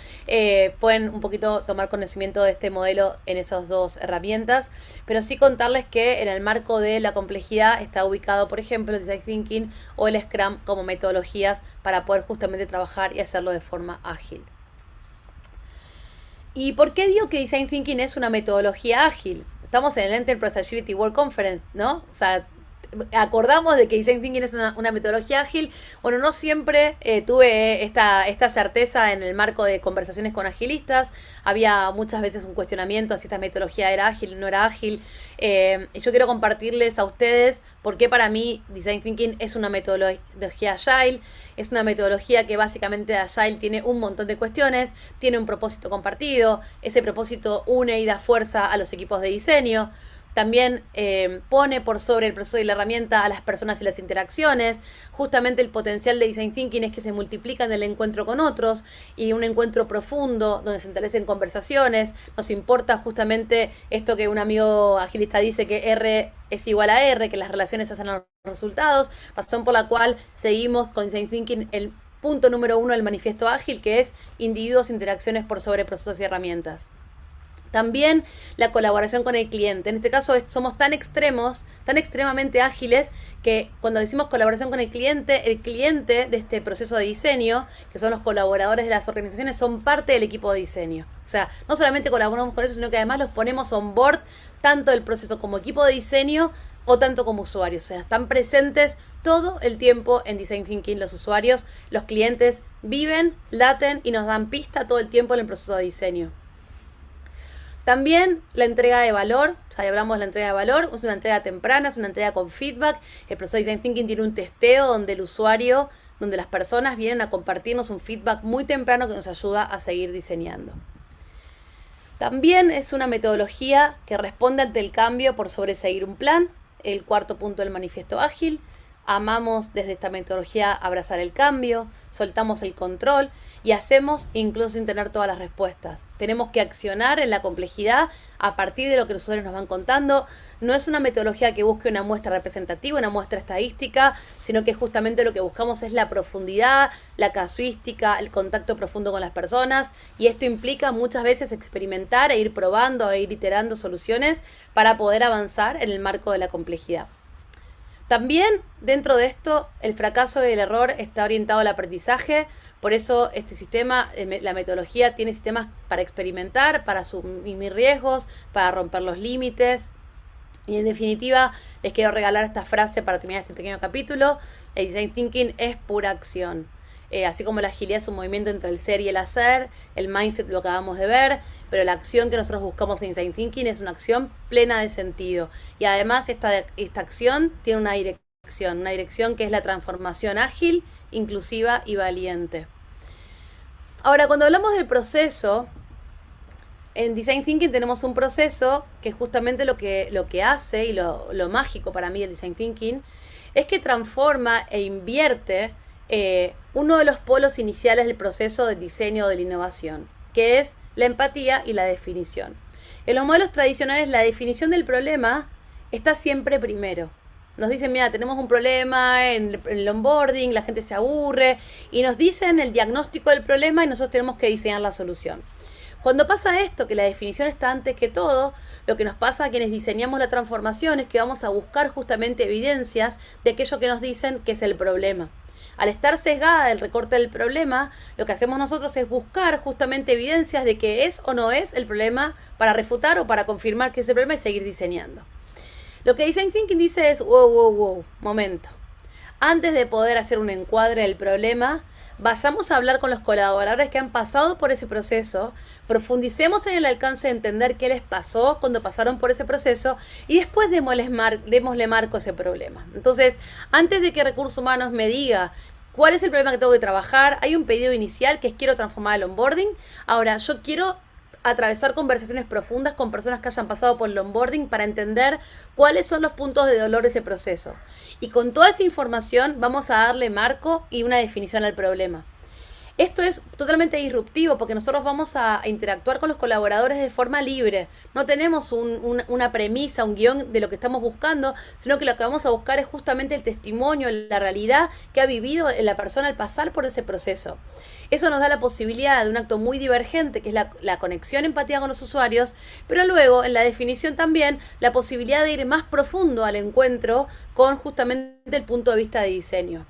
Pueden un poquito tomar conocimiento de este modelo en esas dos herramientas, pero sí contarles que en el marco de la complejidad está ubicado, por ejemplo, el Design Thinking o el Scrum como metodologías para poder justamente trabajar y hacerlo de forma ágil. ¿Y por qué digo que Design Thinking es una metodología ágil? Estamos en el Enterprise Agility World Conference, ¿no? O sea, acordamos de que Design Thinking es una metodología ágil. Bueno, no siempre tuve esta certeza en el marco de conversaciones con agilistas. Había muchas veces un cuestionamiento si esta metodología era ágil o no era ágil. Y yo quiero compartirles a ustedes por qué para mí Design Thinking es una metodología Agile. Es una metodología que básicamente Agile tiene un montón de cuestiones, tiene un propósito compartido, ese propósito une y da fuerza a los equipos de diseño. También pone por sobre el proceso y la herramienta a las personas y las interacciones. Justamente el potencial de Design Thinking es que se multiplica en el encuentro con otros y un encuentro profundo donde se establecen conversaciones. Nos importa justamente esto que un amigo agilista dice, que R es igual a R, que las relaciones hacen los resultados, razón por la cual seguimos con Design Thinking el punto número 1 del manifiesto ágil, que es individuos, interacciones por sobre procesos y herramientas. También la colaboración con el cliente. En este caso somos tan extremos, tan extremadamente ágiles, que cuando decimos colaboración con el cliente de este proceso de diseño, que son los colaboradores de las organizaciones, son parte del equipo de diseño. O sea, no solamente colaboramos con ellos, sino que además los ponemos on board, tanto del proceso como equipo de diseño o tanto como usuarios. O sea, están presentes todo el tiempo en Design Thinking los usuarios. Los clientes viven, laten y nos dan pista todo el tiempo en el proceso de diseño. También la entrega de valor, ya hablamos de la entrega de valor, es una entrega temprana, es una entrega con feedback. El proceso de Design Thinking tiene un testeo donde el usuario, donde las personas vienen a compartirnos un feedback muy temprano que nos ayuda a seguir diseñando. También es una metodología que responde ante el cambio por sobreseguir un plan, el cuarto punto del manifiesto ágil. Amamos desde esta metodología abrazar el cambio, soltamos el control y hacemos incluso sin tener todas las respuestas. Tenemos que accionar en la complejidad a partir de lo que los usuarios nos van contando. No es una metodología que busque una muestra representativa, una muestra estadística, sino que justamente lo que buscamos es la profundidad, la casuística, el contacto profundo con las personas, y esto implica muchas veces experimentar e ir probando e ir iterando soluciones para poder avanzar en el marco de la complejidad. También dentro de esto el fracaso y el error está orientado al aprendizaje, por eso este sistema, la metodología tiene sistemas para experimentar, para asumir riesgos, para romper los límites. Y en definitiva les quiero regalar esta frase para terminar este pequeño capítulo: el Design Thinking es pura acción. Así como la agilidad es un movimiento entre el ser y el hacer, el mindset lo acabamos de ver, pero la acción que nosotros buscamos en Design Thinking es una acción plena de sentido. Y además esta acción tiene una dirección que es la transformación ágil, inclusiva y valiente. Ahora, cuando hablamos del proceso, en Design Thinking tenemos un proceso que justamente lo que hace, y lo mágico para mí del Design Thinking, es que transforma e invierte uno de los polos iniciales del proceso de diseño de la innovación, que es la empatía y la definición. En los modelos tradicionales, la definición del problema está siempre primero. Nos dicen, mira, tenemos un problema en el onboarding, la gente se aburre, y nos dicen el diagnóstico del problema y nosotros tenemos que diseñar la solución. Cuando pasa esto, que la definición está antes que todo, lo que nos pasa a quienes diseñamos la transformación es que vamos a buscar justamente evidencias de aquello que nos dicen que es el problema. Al estar sesgada el recorte del problema, lo que hacemos nosotros es buscar justamente evidencias de que es o no es el problema para refutar o para confirmar que es el problema y seguir diseñando. Lo que Design Thinking dice es, wow, momento. Antes de poder hacer un encuadre del problema, vayamos a hablar con los colaboradores que han pasado por ese proceso, profundicemos en el alcance de entender qué les pasó cuando pasaron por ese proceso y después démosle marco a ese problema. Entonces, antes de que Recursos Humanos me diga cuál es el problema que tengo que trabajar, hay un pedido inicial que es: quiero transformar el onboarding. Ahora, yo quiero atravesar conversaciones profundas con personas que hayan pasado por el onboarding para entender cuáles son los puntos de dolor de ese proceso. Y con toda esa información vamos a darle marco y una definición al problema. Esto es totalmente disruptivo porque nosotros vamos a interactuar con los colaboradores de forma libre. No tenemos una premisa, un guión de lo que estamos buscando, sino que lo que vamos a buscar es justamente el testimonio, la realidad que ha vivido la persona al pasar por ese proceso. Eso nos da la posibilidad de un acto muy divergente, que es la conexión, empatía con los usuarios, pero luego en la definición también la posibilidad de ir más profundo al encuentro con justamente el punto de vista de diseño.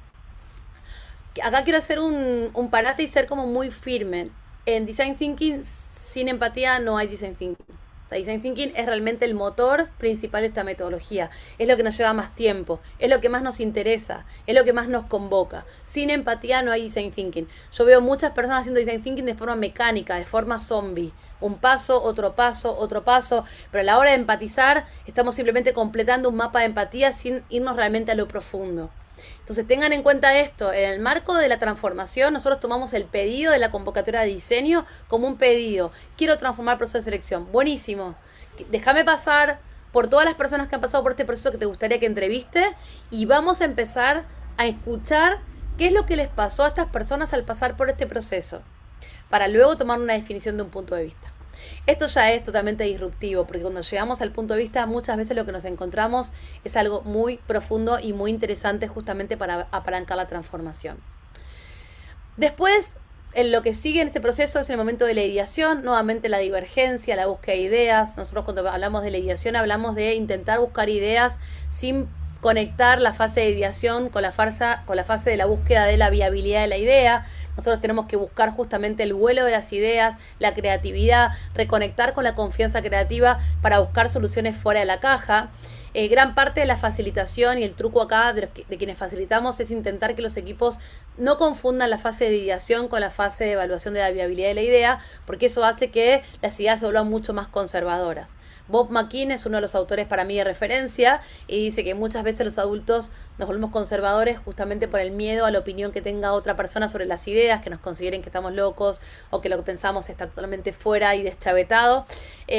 Acá quiero hacer un parate y ser como muy firme. En Design Thinking, sin empatía no hay Design Thinking. O sea, Design Thinking es realmente el motor principal de esta metodología. Es lo que nos lleva más tiempo, es lo que más nos interesa, es lo que más nos convoca. Sin empatía no hay Design Thinking. Yo veo muchas personas haciendo Design Thinking de forma mecánica, de forma zombie. Un paso, otro paso, pero a la hora de empatizar estamos simplemente completando un mapa de empatía sin irnos realmente a lo profundo. Entonces tengan en cuenta esto, en el marco de la transformación nosotros tomamos el pedido de la convocatoria de diseño como un pedido. Quiero transformar el proceso de selección. Buenísimo. Déjame pasar por todas las personas que han pasado por este proceso que te gustaría que entreviste y vamos a empezar a escuchar qué es lo que les pasó a estas personas al pasar por este proceso, para luego tomar una definición de un punto de vista. Esto ya es totalmente disruptivo, porque cuando llegamos al punto de vista, muchas veces lo que nos encontramos es algo muy profundo y muy interesante justamente para apalancar la transformación. Después, en lo que sigue en este proceso es el momento de la ideación, nuevamente la divergencia, la búsqueda de ideas. Nosotros cuando hablamos de la ideación hablamos de intentar buscar ideas sin conectar la fase de ideación con la fase de la búsqueda de la viabilidad de la idea. Nosotros tenemos que buscar justamente el vuelo de las ideas, la creatividad, reconectar con la confianza creativa para buscar soluciones fuera de la caja. Gran parte de la facilitación y el truco acá de quienes facilitamos es intentar que los equipos no confundan la fase de ideación con la fase de evaluación de la viabilidad de la idea, porque eso hace que las ideas se vuelvan mucho más conservadoras. Bob McKean es uno de los autores para mí de referencia y dice que muchas veces los adultos nos volvemos conservadores justamente por el miedo a la opinión que tenga otra persona sobre las ideas, que nos consideren que estamos locos o que lo que pensamos está totalmente fuera y deschavetado.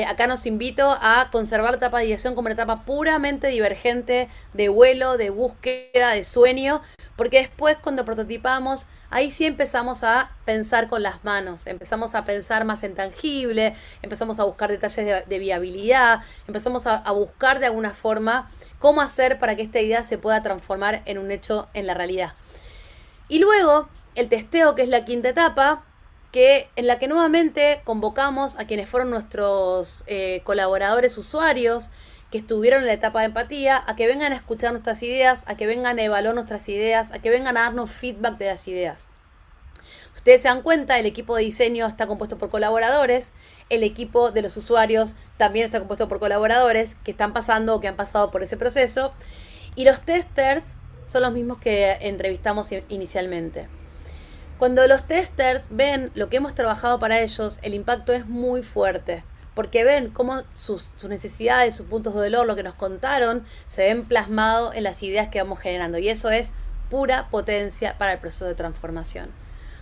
Acá nos invito a conservar la etapa de ideación como una etapa puramente divergente de vuelo, de búsqueda, de sueño, porque después cuando prototipamos, ahí sí empezamos a pensar con las manos, empezamos a pensar más en tangible, empezamos a buscar detalles de viabilidad, empezamos a buscar de alguna forma cómo hacer para que esta idea se pueda transformar en un hecho en la realidad. Y luego el testeo, que es la quinta etapa, en la que nuevamente convocamos a quienes fueron nuestros colaboradores usuarios, que estuvieron en la etapa de empatía, a que vengan a escuchar nuestras ideas, a que vengan a evaluar nuestras ideas, a que vengan a darnos feedback de las ideas. Ustedes se dan cuenta, el equipo de diseño está compuesto por colaboradores, el equipo de los usuarios también está compuesto por colaboradores que están pasando o que han pasado por ese proceso, y los testers son los mismos que entrevistamos inicialmente. Cuando los testers ven lo que hemos trabajado para ellos, el impacto es muy fuerte, porque ven cómo sus necesidades, sus puntos de dolor, lo que nos contaron, se ven plasmado en las ideas que vamos generando, y eso es pura potencia para el proceso de transformación.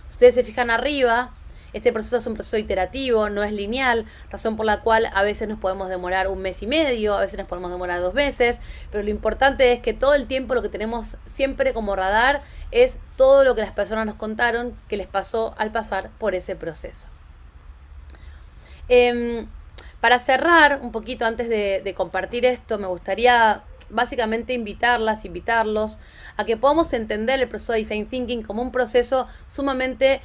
Ustedes se fijan arriba, este proceso es un proceso iterativo, no es lineal, razón por la cual a veces nos podemos demorar 1 mes y medio, a veces nos podemos demorar 2 meses, pero lo importante es que todo el tiempo lo que tenemos siempre como radar es todo lo que las personas nos contaron que les pasó al pasar por ese proceso. Para cerrar un poquito antes de compartir esto, me gustaría básicamente invitarlos a que podamos entender el proceso de Design Thinking como un proceso sumamente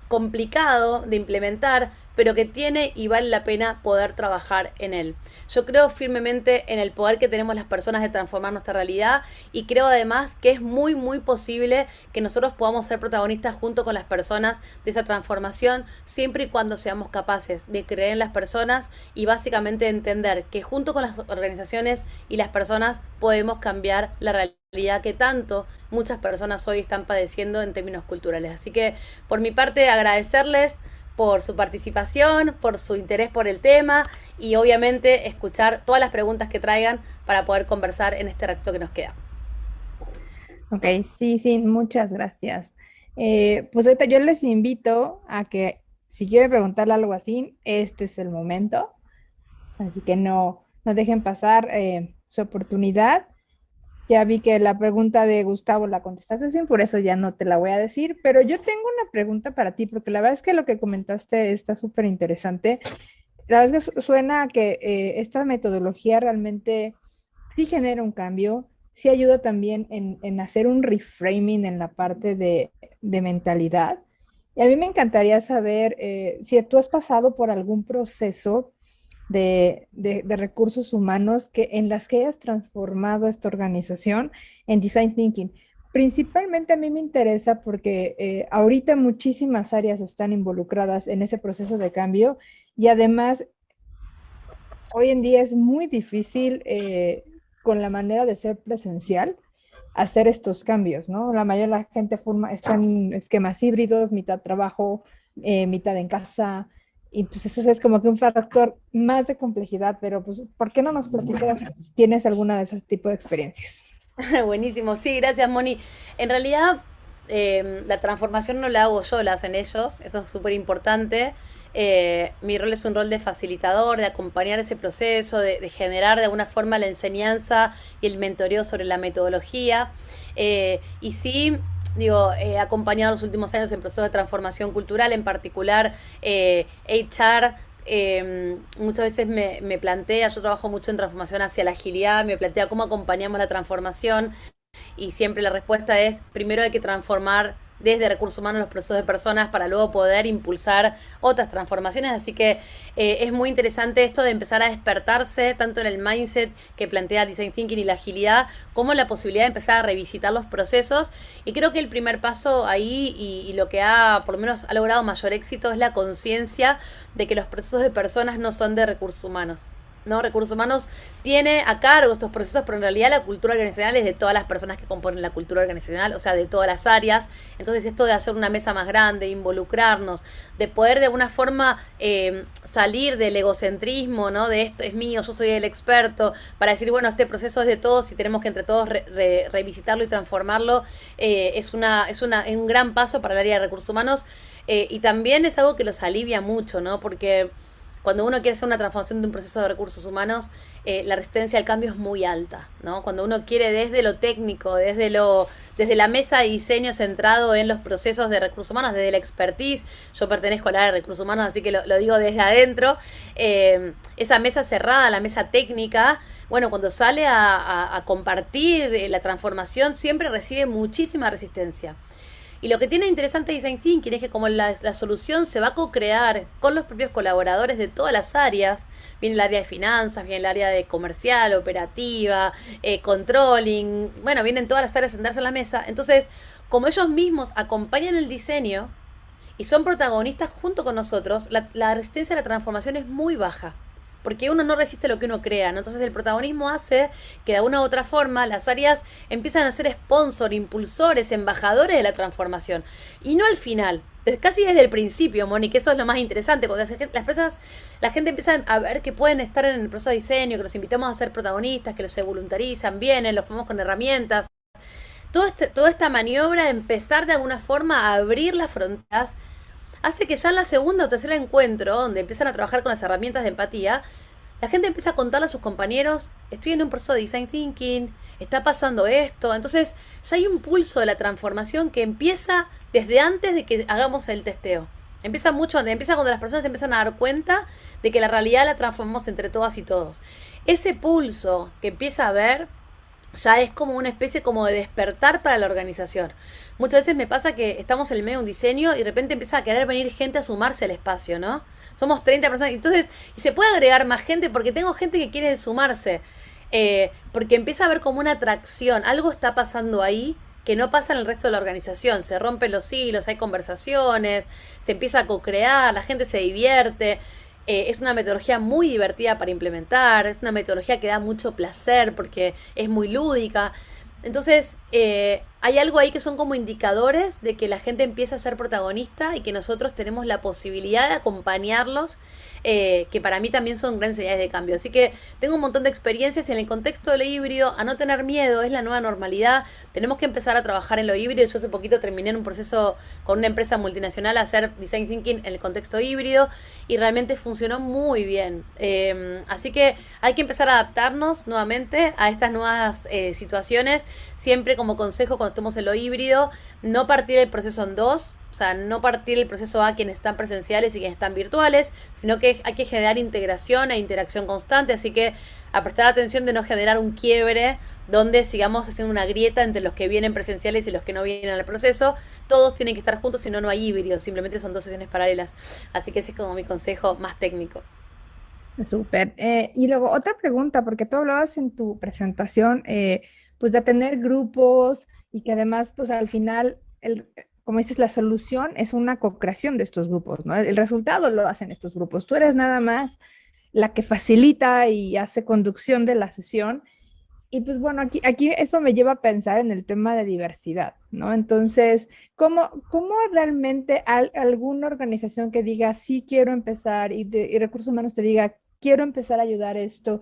complicado de implementar, pero que tiene y vale la pena poder trabajar en él. Yo creo firmemente en el poder que tenemos las personas de transformar nuestra realidad, y creo además que es muy posible que nosotros podamos ser protagonistas junto con las personas de esa transformación, siempre y cuando seamos capaces de creer en las personas y básicamente entender que junto con las organizaciones y las personas podemos cambiar la realidad que tanto muchas personas hoy están padeciendo en términos culturales. Así que por mi parte agradecerles por su participación, por su interés por el tema y obviamente escuchar todas las preguntas que traigan para poder conversar en este rato que nos queda. Ok, sí, muchas gracias. Pues ahorita yo les invito a que si quieren preguntarle algo así, este es el momento. Así que no dejen pasar su oportunidad. Ya vi que la pregunta de Gustavo la contestaste sin, por eso ya no te la voy a decir, pero yo tengo una pregunta para ti, porque la verdad es que lo que comentaste está súper interesante. La verdad es que suena a que esta metodología realmente sí genera un cambio, sí ayuda también en hacer un reframing en la parte de mentalidad. Y a mí me encantaría saber si tú has pasado por algún proceso de recursos humanos en las que hayas transformado esta organización en Design Thinking. Principalmente a mí me interesa porque ahorita muchísimas áreas están involucradas en ese proceso de cambio y además hoy en día es muy difícil con la manera de ser presencial hacer estos cambios, ¿no? La mayoría de la gente está en esquemas híbridos, mitad trabajo, mitad en casa, y pues ese es como que un factor más de complejidad, pero pues, ¿por qué no nos platicas si tienes alguna de esos tipos de experiencias? Buenísimo, sí, gracias Moni. En realidad, la transformación no la hago yo, la hacen ellos, eso es súper importante. Mi rol es un rol de facilitador, de acompañar ese proceso, de generar de alguna forma la enseñanza y el mentoreo sobre la metodología. Y sí, digo, he acompañado los últimos años en procesos de transformación cultural, en particular HR. Muchas veces me plantea, yo trabajo mucho en transformación hacia la agilidad, me plantea cómo acompañamos la transformación y siempre la respuesta es, primero hay que transformar desde recursos humanos los procesos de personas para luego poder impulsar otras transformaciones. Así que es muy interesante esto de empezar a despertarse tanto en el mindset que plantea Design Thinking y la agilidad, como la posibilidad de empezar a revisitar los procesos. Y creo que el primer paso ahí y lo que por lo menos ha logrado mayor éxito es la conciencia de que los procesos de personas no son de recursos humanos. ¿No? Recursos Humanos tiene a cargo estos procesos, pero en realidad la cultura organizacional es de todas las personas que componen la cultura organizacional, o sea, de todas las áreas. Entonces esto de hacer una mesa más grande, involucrarnos, de poder de alguna forma salir del egocentrismo, ¿no? De esto es mío, yo soy el experto, para decir, bueno, este proceso es de todos y tenemos que entre todos revisitarlo y transformarlo, es un gran paso para el área de recursos humanos. Y también es algo que los alivia mucho, ¿no? Porque cuando uno quiere hacer una transformación de un proceso de recursos humanos, la resistencia al cambio es muy alta, ¿no? Cuando uno quiere desde lo técnico, desde la mesa de diseño centrado en los procesos de recursos humanos, desde la expertise, yo pertenezco al área de recursos humanos, así que lo digo desde adentro, esa mesa cerrada, la mesa técnica, bueno, cuando sale a compartir la transformación, siempre recibe muchísima resistencia. Y lo que tiene interesante Design Thinking es que como la solución se va a co-crear con los propios colaboradores de todas las áreas, viene el área de finanzas, viene el área de comercial, operativa, controlling, bueno, vienen todas las áreas a sentarse a la mesa. Entonces, como ellos mismos acompañan el diseño y son protagonistas junto con nosotros, la resistencia a la transformación es muy baja. Porque uno no resiste lo que uno crea, ¿no? Entonces el protagonismo hace que de alguna u otra forma las áreas empiezan a ser sponsor, impulsores, embajadores de la transformación. Y no al final, casi desde el principio, Moni, que eso es lo más interesante. Cuando la gente empieza a ver que pueden estar en el proceso de diseño, que los invitamos a ser protagonistas, que los se voluntarizan, vienen, los formamos con herramientas. Toda esta maniobra de empezar de alguna forma a abrir las fronteras hace que ya en la segunda o tercera encuentro, donde empiezan a trabajar con las herramientas de empatía, la gente empieza a contarle a sus compañeros, estoy en un proceso de design thinking, está pasando esto. Entonces ya hay un pulso de la transformación que empieza desde antes de que hagamos el testeo. Empieza cuando las personas se empiezan a dar cuenta de que la realidad la transformamos entre todas y todos. Ese pulso que empieza a haber ya es como una especie como de despertar para la organización. Muchas veces me pasa que estamos en el medio de un diseño y de repente empieza a querer venir gente a sumarse al espacio, ¿no? Somos 30 personas, entonces, y se puede agregar más gente porque tengo gente que quiere sumarse, porque empieza a haber como una atracción, algo está pasando ahí que no pasa en el resto de la organización, se rompen los hilos, hay conversaciones, se empieza a co-crear, la gente se divierte. Es una metodología muy divertida para implementar, es una metodología que da mucho placer porque es muy lúdica. Entonces, hay algo ahí que son como indicadores de que la gente empieza a ser protagonista y que nosotros tenemos la posibilidad de acompañarlos, que para mí también son grandes señales de cambio. Así que tengo un montón de experiencias y en el contexto de lo híbrido, a no tener miedo, es la nueva normalidad. Tenemos que empezar a trabajar en lo híbrido. Yo hace poquito terminé en un proceso con una empresa multinacional a hacer design thinking en el contexto híbrido y realmente funcionó muy bien. Así que hay que empezar a adaptarnos nuevamente a estas nuevas situaciones. Siempre como consejo cuando estemos en lo híbrido, no partir el proceso en dos. O sea, no partir el proceso a quienes están presenciales y quienes están virtuales, sino que hay que generar integración e interacción constante, así que a prestar atención de no generar un quiebre donde sigamos haciendo una grieta entre los que vienen presenciales y los que no vienen al proceso. Todos tienen que estar juntos, si no, no hay híbrido, simplemente son dos sesiones paralelas. Así que ese es como mi consejo más técnico. Súper. Y luego otra pregunta, porque tú hablabas en tu presentación, pues de tener grupos y que además, pues al final, como dices, la solución es una co-creación de estos grupos, ¿no? El resultado lo hacen estos grupos. Tú eres nada más la que facilita y hace conducción de la sesión. Y pues bueno, aquí eso me lleva a pensar en el tema de diversidad, ¿no? Entonces, ¿cómo realmente alguna organización que diga, sí quiero empezar y recursos humanos te diga, quiero empezar a ayudar esto,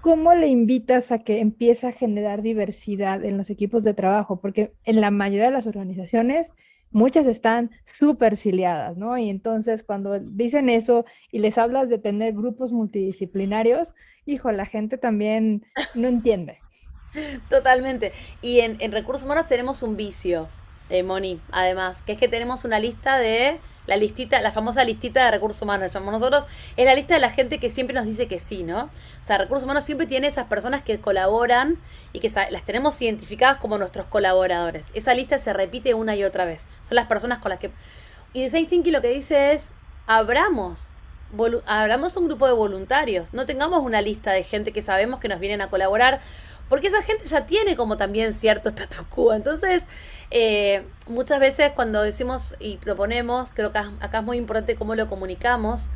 ¿cómo le invitas a que empiece a generar diversidad en los equipos de trabajo? Porque en la mayoría de las organizaciones, muchas están súper ciliadas, ¿no? Y entonces cuando dicen eso y les hablas de tener grupos multidisciplinarios, hijo, la gente también no entiende. Totalmente. Y en recursos humanos tenemos un vicio, Moni, además, que es que tenemos una lista de, la listita, la famosa listita de recursos humanos, llamamos nosotros, es la lista de la gente que siempre nos dice que sí, ¿no? O sea, recursos humanos siempre tiene esas personas que colaboran y que las tenemos identificadas como nuestros colaboradores. Esa lista se repite una y otra vez. Son las personas con las que... Y Design Thinking lo que dice es, abramos. Abramos un grupo de voluntarios, no tengamos una lista de gente que sabemos que nos vienen a colaborar, porque esa gente ya tiene como también cierto status quo. Entonces, muchas veces cuando decimos y proponemos, creo que acá es muy importante cómo lo comunicamos,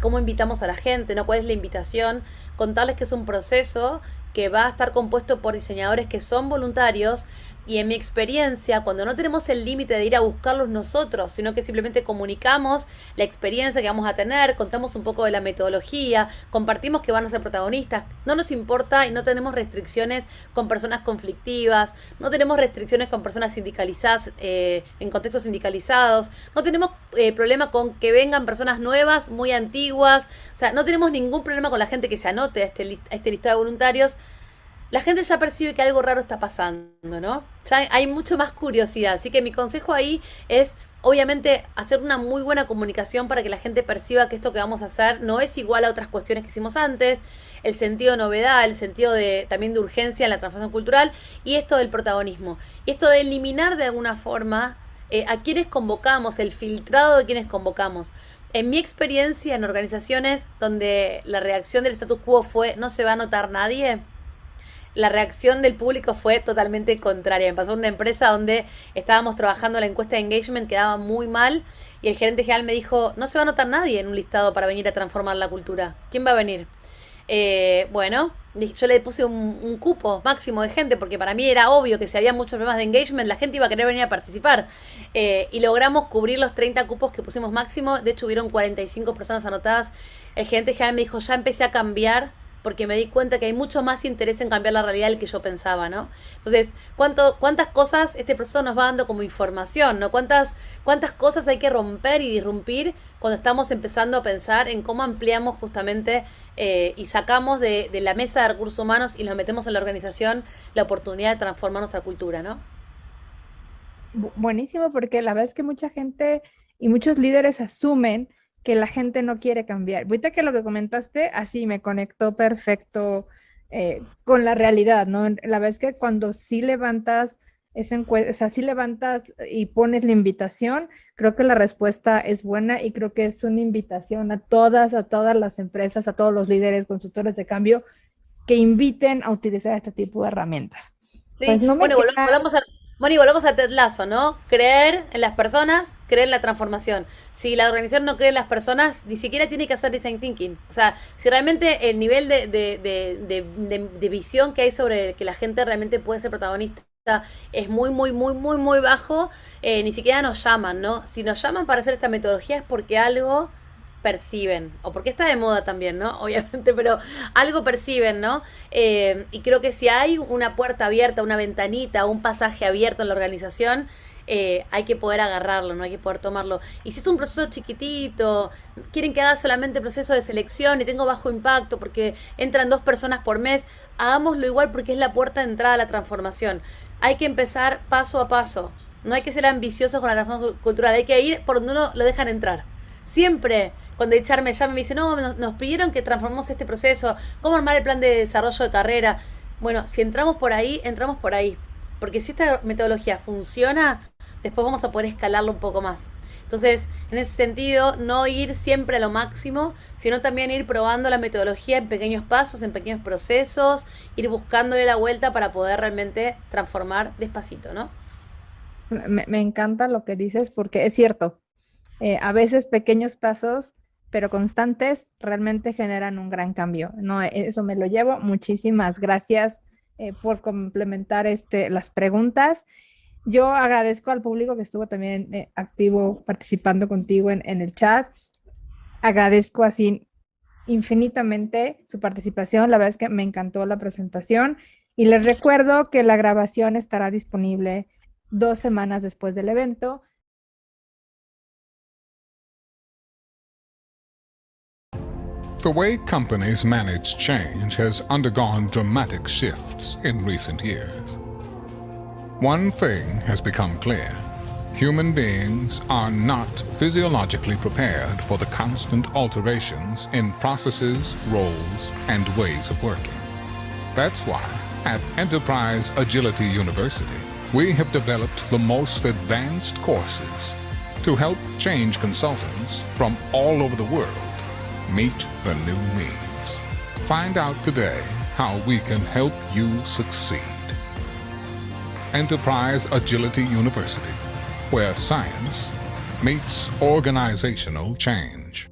cómo invitamos a la gente, ¿no? ¿Cuál es la invitación? Contarles que es un proceso que va a estar compuesto por diseñadores que son voluntarios. Y en mi experiencia, cuando no tenemos el límite de ir a buscarlos nosotros, sino que simplemente comunicamos la experiencia que vamos a tener, contamos un poco de la metodología, compartimos que van a ser protagonistas, no nos importa y no tenemos restricciones con personas conflictivas, no tenemos restricciones con personas sindicalizadas, en contextos sindicalizados, no tenemos problema con que vengan personas nuevas, muy antiguas, o sea, no tenemos ningún problema con la gente que se anote a este listado de voluntarios. La gente ya percibe que algo raro está pasando, ¿no? Ya hay mucho más curiosidad. Así que mi consejo ahí es, obviamente, hacer una muy buena comunicación para que la gente perciba que esto que vamos a hacer no es igual a otras cuestiones que hicimos antes, el sentido de novedad, el sentido de también de urgencia en la transformación cultural y esto del protagonismo. Y esto de eliminar de alguna forma a quienes convocamos, el filtrado de quienes convocamos. En mi experiencia en organizaciones donde la reacción del status quo fue no se va a notar nadie, la reacción del público fue totalmente contraria. Me pasó en una empresa donde estábamos trabajando la encuesta de engagement, quedaba muy mal, y el gerente general me dijo, no se va a notar nadie en un listado para venir a transformar la cultura. ¿Quién va a venir? Bueno, yo le puse un cupo máximo de gente, porque para mí era obvio que si había muchos problemas de engagement, la gente iba a querer venir a participar. Y logramos cubrir los 30 cupos que pusimos máximo. De hecho, hubieron 45 personas anotadas. El gerente general me dijo, ya empecé a cambiar porque me di cuenta que hay mucho más interés en cambiar la realidad del que yo pensaba, ¿no? Entonces, ¿cuántas cosas este proceso nos va dando como información, ¿no? ¿Cuántas cosas hay que romper y disrumpir cuando estamos empezando a pensar en cómo ampliamos justamente y sacamos de la mesa de recursos humanos y nos metemos en la organización la oportunidad de transformar nuestra cultura, ¿no? Buenísimo, porque la verdad es que mucha gente y muchos líderes asumen que la gente no quiere cambiar. Ahorita que lo que comentaste, así me conectó perfecto con la realidad, ¿no? La verdad es que cuando sí levantas esa encuesta, o sea, sí levantas y pones la invitación, creo que la respuesta es buena y creo que es una invitación a todas las empresas, a todos los líderes, consultores de cambio, que inviten a utilizar este tipo de herramientas. Pues Sí, no me bueno, queda. volvamos a, Moni, volvamos a Ted Lasso, ¿no? Creer en las personas, creer en la transformación. Si la organización no cree en las personas, ni siquiera tiene que hacer design thinking. O sea, si realmente el nivel de visión que hay sobre que la gente realmente puede ser protagonista es muy, muy, muy, muy, muy bajo, ni siquiera nos llaman, ¿no? Si nos llaman para hacer esta metodología es porque algo perciben, o porque está de moda también, ¿no? Obviamente, pero algo perciben, ¿no? Y creo que si hay una puerta abierta, una ventanita, un pasaje abierto en la organización, hay que poder agarrarlo, no hay que poder tomarlo. Y si es un proceso chiquitito, quieren que haga solamente proceso de selección y tengo bajo impacto porque entran 2 personas por mes, hagámoslo igual porque es la puerta de entrada a la transformación. Hay que empezar paso a paso. No hay que ser ambiciosos con la transformación cultural, hay que ir por donde uno lo dejan entrar. Siempre, cuando HR me llama y me dice, no, nos pidieron que transformemos este proceso, cómo armar el plan de desarrollo de carrera. Bueno, si entramos por ahí, entramos por ahí. Porque si esta metodología funciona, después vamos a poder escalarlo un poco más. Entonces, en ese sentido, no ir siempre a lo máximo, sino también ir probando la metodología en pequeños pasos, en pequeños procesos, ir buscándole la vuelta para poder realmente transformar despacito, ¿no? Me encanta lo que dices porque es cierto. A veces pequeños pasos pero constantes, realmente generan un gran cambio. No, eso me lo llevo. Muchísimas gracias por complementar las preguntas. Yo agradezco al público que estuvo también activo participando contigo en el chat. Agradezco así infinitamente su participación. La verdad es que me encantó la presentación y les recuerdo que la grabación estará disponible 2 semanas después del evento. The way companies manage change has undergone dramatic shifts in recent years. One thing has become clear. Human beings are not physiologically prepared for the constant alterations in processes, roles, and ways of working. That's why, at Enterprise Agility University, we have developed the most advanced courses to help change consultants from all over the world meet the new needs. Find out today how we can help you succeed. Enterprise Agility University, where science meets organizational change.